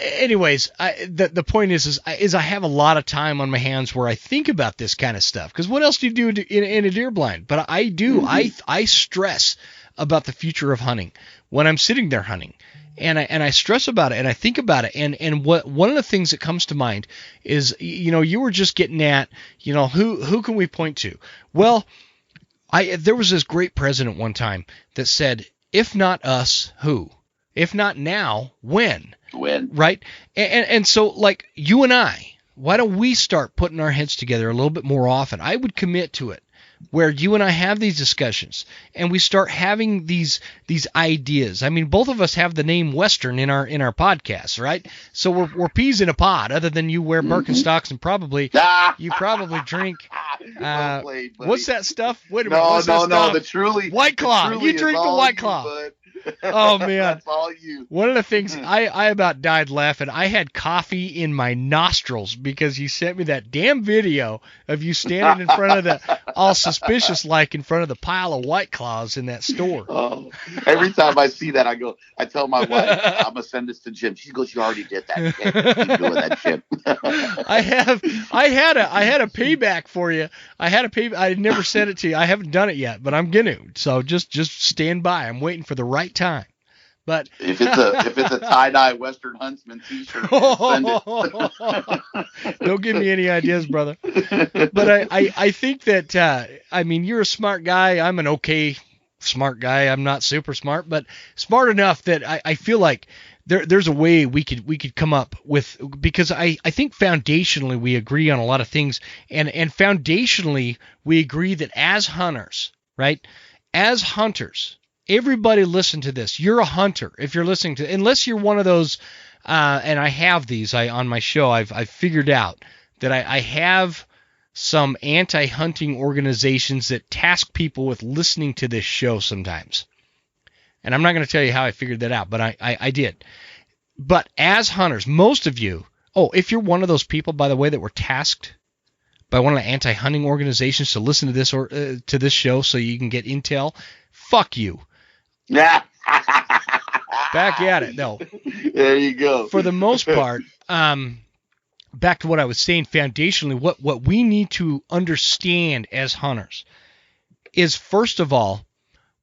anyways, the point is I have a lot of time on my hands where I think about this kind of stuff. Because what else do you do in a deer blind? But I do. Mm-hmm. I stress about the future of hunting when I'm sitting there hunting, and I stress about it and I think about it. And one of the things that comes to mind is, you were just getting at, who can we point to? Well, there was this great president one time that said, if not us, who? If not now, when? When? Right? And so, like, you and I, why don't we start putting our heads together a little bit more often? I would commit to it, where you and I have these discussions, and we start having these ideas. I mean, both of us have the name Western in our podcast, right? So we're peas in a pod, other than you wear Birkenstocks and you probably drink, well played, what's that stuff? Wait a minute. No, the Truly. White Claw. You drink the White Claw. Oh man, that's all you. One of the things I about died laughing. I had coffee in my nostrils because you sent me that damn video of you standing in front of the all suspicious like in front of the pile of White Claws in that store. Oh, every time I see that, I tell my wife, I'm gonna send this to Jim. She goes, "You already did that. Keep doing that, Jim." I had a payback for you. I never sent it to you. I haven't done it yet, but I'm gonna. So just stand by. I'm waiting for the right time. But if it's a tie-dye Western Huntsman t-shirt, send it. Don't give me any ideas, brother. But I think that you're a smart guy. I'm an okay smart guy. I'm not super smart, but smart enough that I feel like there's a way we could come up with, because I think foundationally we agree on a lot of things, and foundationally we agree that as hunters, right? As hunters, everybody listen to this. You're a hunter if you're listening to, unless you're one of those, and I have these on my show. I've figured out that I have some anti-hunting organizations that task people with listening to this show sometimes. And I'm not going to tell you how I figured that out, but I did. But as hunters, most of you, if you're one of those people, by the way, that were tasked by one of the anti-hunting organizations to listen to this to this show so you can get intel, fuck you. Yeah. Back at it. No. There you go. For the most part, back to what I was saying, foundationally, what we need to understand as hunters is, first of all,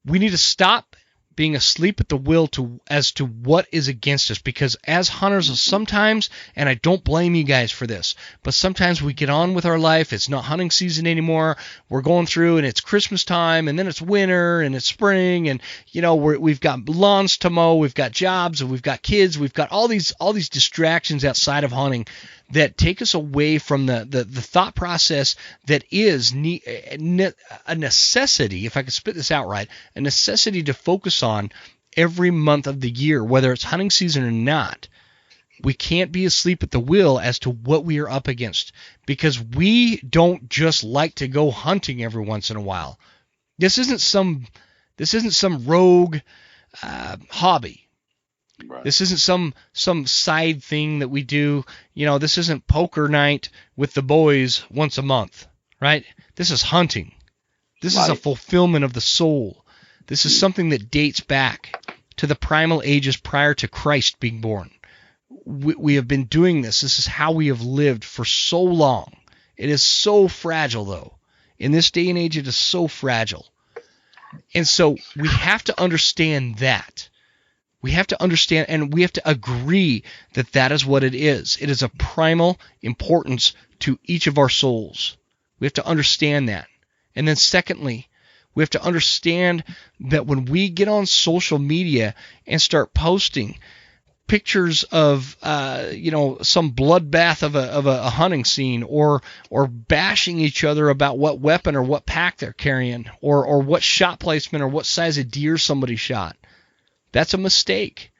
we need to stop being asleep at the wheel as to what is against us, because as hunters sometimes, and I don't blame you guys for this, but sometimes we get on with our life. It's not hunting season anymore. We're going through, and it's Christmas time, and then it's winter, and it's spring, and we've got lawns to mow, we've got jobs, and we've got kids, we've got all these distractions outside of hunting that take us away from the thought process that is a necessity, if I could spit this out right, a necessity to focus on every month of the year, whether it's hunting season or not. We can't be asleep at the wheel as to what we are up against, because we don't just like to go hunting every once in a while. This isn't some rogue hobby. Right. This isn't some side thing that we do. This isn't poker night with the boys once a month, right? This is hunting. This is a fulfillment of the soul. This is something that dates back to the primal ages prior to Christ being born. We have been doing this. This is how we have lived for so long. It is so fragile, though. In this day and age, it is so fragile. And so we have to understand that. We have to understand, and we have to agree that that is what it is. It is of primal importance to each of our souls. We have to understand that. And then secondly, we have to understand that when we get on social media and start posting pictures of some bloodbath of a hunting scene, or bashing each other about what weapon or what pack they're carrying, or what shot placement or what size of deer somebody shot, that's a mistake.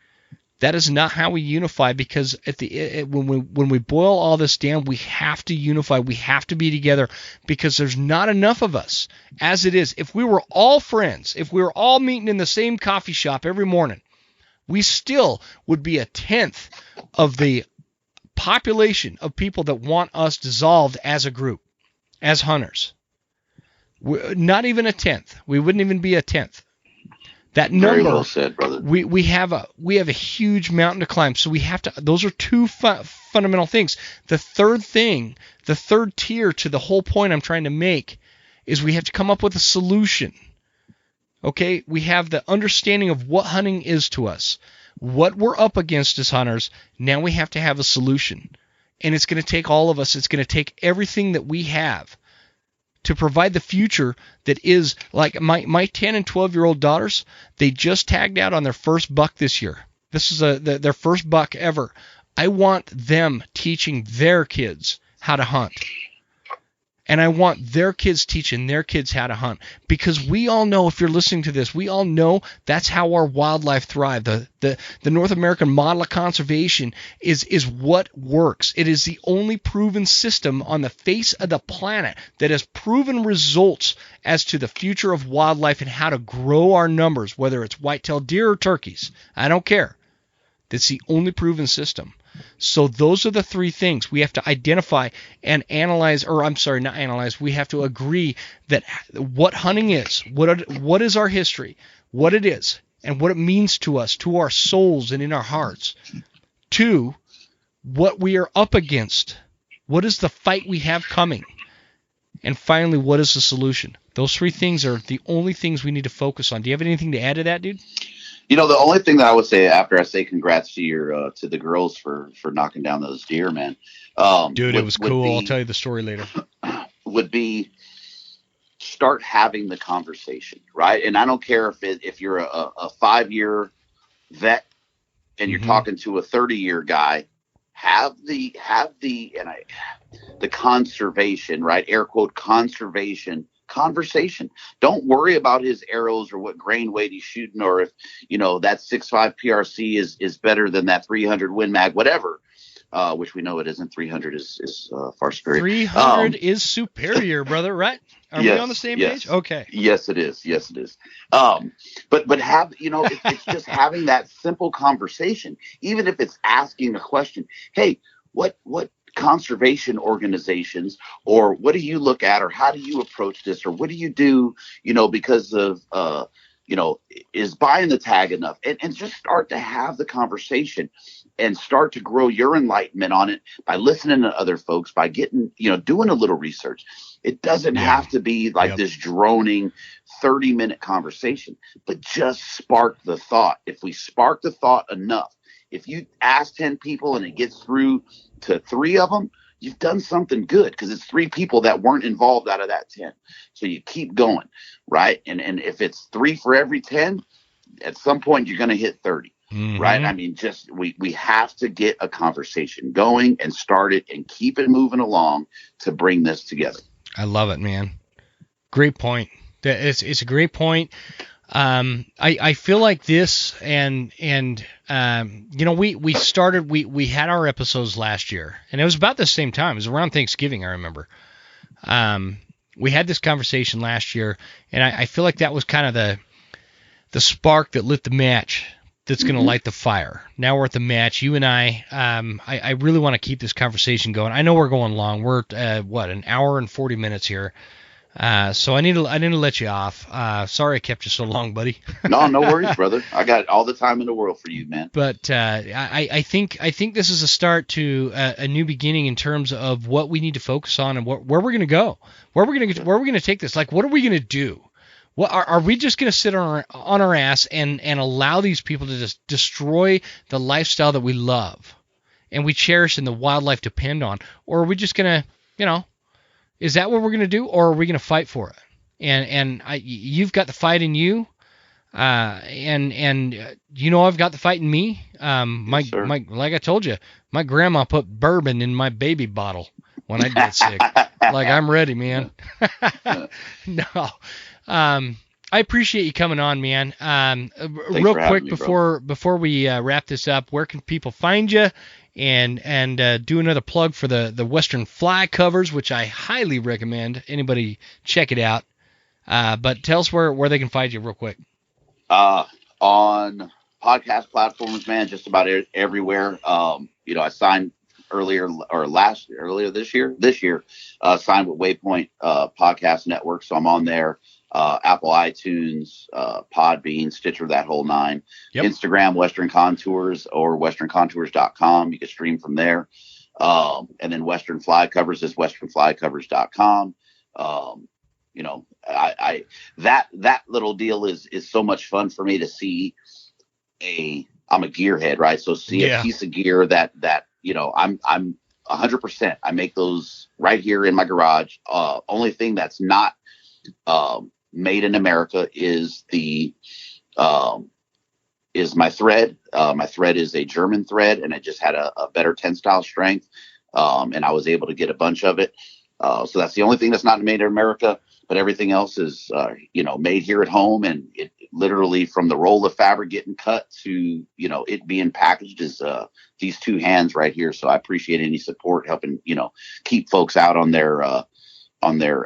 That is not how we unify, because when we boil all this down, we have to unify. We have to be together, because there's not enough of us as it is. If we were all friends, if we were all meeting in the same coffee shop every morning, we still would be a tenth of the population of people that want us dissolved as a group, as hunters. Not even a tenth. We wouldn't even be a tenth. That number, very well said, brother. We have a huge mountain to climb. So we have to. Those are two fundamental things. The third thing, the third tier to the whole point I'm trying to make, is we have to come up with a solution. Okay, we have the understanding of what hunting is to us, what we're up against as hunters. Now we have to have a solution, and it's going to take all of us. It's going to take everything that we have to provide the future that is like my 10 and 12-year-old daughters. They just tagged out on their first buck this year. This is their first buck ever. I want them teaching their kids how to hunt. And I want their kids teaching their kids how to hunt, because we all know, if you're listening to this, we all know that's how our wildlife thrive. The North American model of conservation is what works. It is the only proven system on the face of the planet that has proven results as to the future of wildlife and how to grow our numbers, whether it's white-tailed deer or turkeys. I don't care. That's the only proven system. So those are the three things we have to identify and analyze, not analyze. We have to agree that what hunting is, what is our history, what it is, and what it means to us, to our souls and in our hearts. 2, what we are up against. What is the fight we have coming? And finally, what is the solution? Those three things are the only things we need to focus on. Do you have anything to add to that, dude? The only thing that I would say after I say congrats to to the girls for knocking down those deer, man. Dude, it was cool. I'll tell you the story later. Would be start having the conversation, right? And I don't care if you're a 5-year vet and you're talking to a 30-year guy. Have the conservation, right? Air quote conservation conversation. Don't worry about his arrows or what grain weight he's shooting, or if that 6.5 PRC is better than that 300 Win Mag, whatever. Which we know it isn't. 300 is far superior. 300 is superior, brother. Right? Are we on the same page? Okay. Yes, it is. Yes, it is. But have it's just having that simple conversation, even if it's asking a question. Hey, what conservation organizations, or what do you look at, or how do you approach this, or what do you do, because of, is buying the tag enough, and just start to have the conversation and start to grow your enlightenment on it by listening to other folks, by getting, doing a little research. It doesn't have to be like this droning 30-minute conversation, but just spark the thought. If we spark the thought enough, if you ask 10 people and it gets through to 3 of them, you've done something good, because it's 3 people that weren't involved out of that 10. So you keep going, right? And if it's 3 for every 10, at some point you're going to hit 30, right? I mean, just we have to get a conversation going and start it and keep it moving along to bring this together. I love it, man. Great point. It's a great point. I feel like this, and we started, we had our episodes last year, and it was about the same time. It was around Thanksgiving, I remember. We had this conversation last year, and I feel like that was kind of the spark that lit the match that's going to light the fire. Now we're at the match. You and I really want to keep this conversation going. I know we're going long. We're an hour and 40 minutes here. So I need to let you off. Sorry I kept you so long, buddy. No worries, brother. I got all the time in the world for you, man. But I think this is a start to a new beginning in terms of what we need to focus on and where we're going to go. Where we're going to take this. Like, what are we going to do? What are we just going to sit on our ass and allow these people to just destroy the lifestyle that we love and we cherish and the wildlife depend on? Or are we just going to, is that what we're going to do? Or are we going to fight for it? And you've got the fight in you. And I've got the fight in me. Like I told you, my grandma put bourbon in my baby bottle when I get sick. Like, I'm ready, man. No. I appreciate you coming on, man. Real quick before we wrap this up, where can people find you? And do another plug for the Western Fly covers, which I highly recommend. Anybody check it out. But tell us where they can find you real quick. On podcast platforms, man, just about everywhere. I signed earlier this year, signed with Waypoint Podcast Network. So I'm on there, Apple, iTunes, Podbean, Stitcher, that whole nine. Yep. Instagram, Western Contours, or westerncontours.com. You can stream from there. And then Western Fly Covers is westernflycovers.com. That little deal is so much fun for me to see. I'm a gearhead, right? So see a piece of gear that I'm 100%. I make those right here in my garage. Only thing that's not made in America is my thread. My thread is a German thread, and it just had a better tensile strength. And I was able to get a bunch of it. So that's the only thing that's not made in America. But everything else is, made here at home, and it literally from the roll of fabric getting cut to, it being packaged is these two hands right here. So I appreciate any support helping, keep folks out on their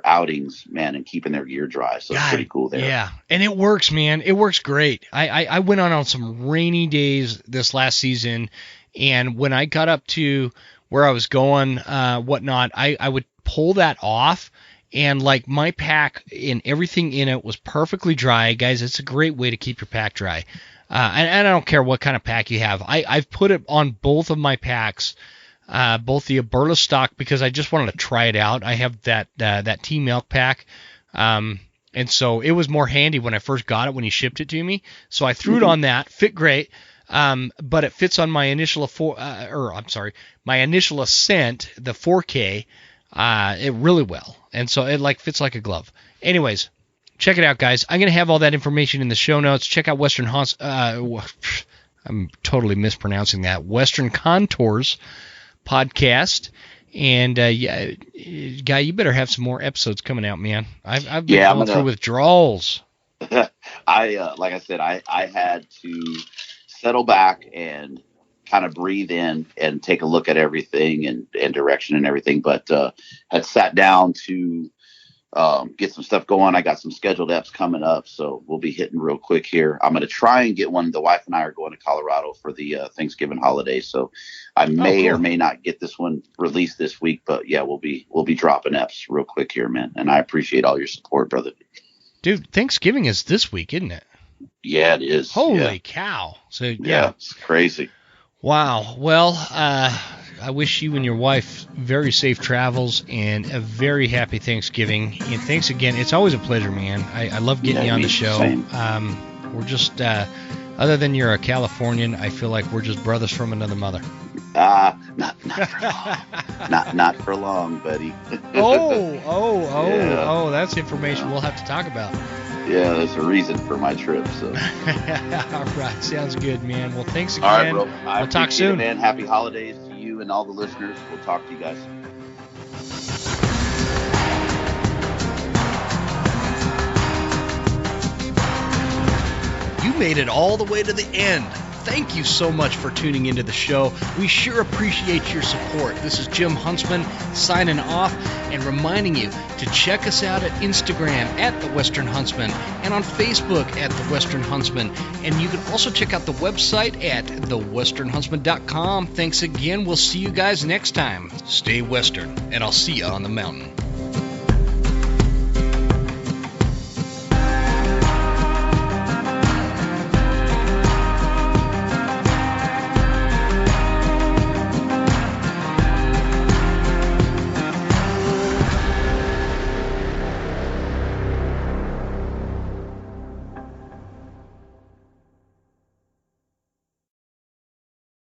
outings, man, and keeping their gear dry. So it's pretty cool there. Yeah, and it works, man. It works great. I went on some rainy days this last season, and when I got up to where I was going, whatnot, I would pull that off. And like my pack and everything in it was perfectly dry. Guys, it's a great way to keep your pack dry. And I don't care what kind of pack you have. I've put it on both of my packs, both the Aberla stock, because I just wanted to try it out. I have that Tea Milk pack. And so it was more handy when I first got it, when he shipped it to me. So I threw it on that, fit great. But it fits on my initial my initial ascent, the 4K, it really well. And so it fits like a glove. Anyways, check it out, guys. I'm going to have all that information in the show notes. Check out I'm totally mispronouncing that. Western Contours podcast. And Guy, you better have some more episodes coming out, man. I've been going through withdrawals. Like I said, I had to settle back and kind of breathe in and take a look at everything and direction and everything, but had sat down to get some stuff going. I got some scheduled eps coming up, so we'll be hitting real quick here. I'm going to try and get one. The wife and I are going to Colorado for the Thanksgiving holiday, so I may or may not get this one released this week, but yeah, we'll be dropping eps real quick here, man. And I appreciate all your support, brother. Dude, Thanksgiving is this week, isn't it? Yeah, it is. Holy cow. So yeah, it's crazy. Wow. Well, I wish you and your wife very safe travels and a very happy Thanksgiving. And thanks again. It's always a pleasure, man. I love getting you on the show. Same. We're just, other than you're a Californian, I feel like we're just brothers from another mother. Not for long. not for long, buddy. Oh, that's information we'll have to talk about. Yeah, there's a reason for my trip. So. All right, sounds good, man. Well, thanks again. All right, bro. We'll talk soon, man. Happy holidays to you and all the listeners. We'll talk to you guys. You made it all the way to the end. Thank you so much for tuning into the show. We sure appreciate your support. This is Jim Huntsman signing off and reminding you to check us out at Instagram at The Western Huntsman and on Facebook at The Western Huntsman. And you can also check out the website at thewesternhuntsman.com. Thanks again. We'll see you guys next time. Stay Western, and I'll see you on the mountain.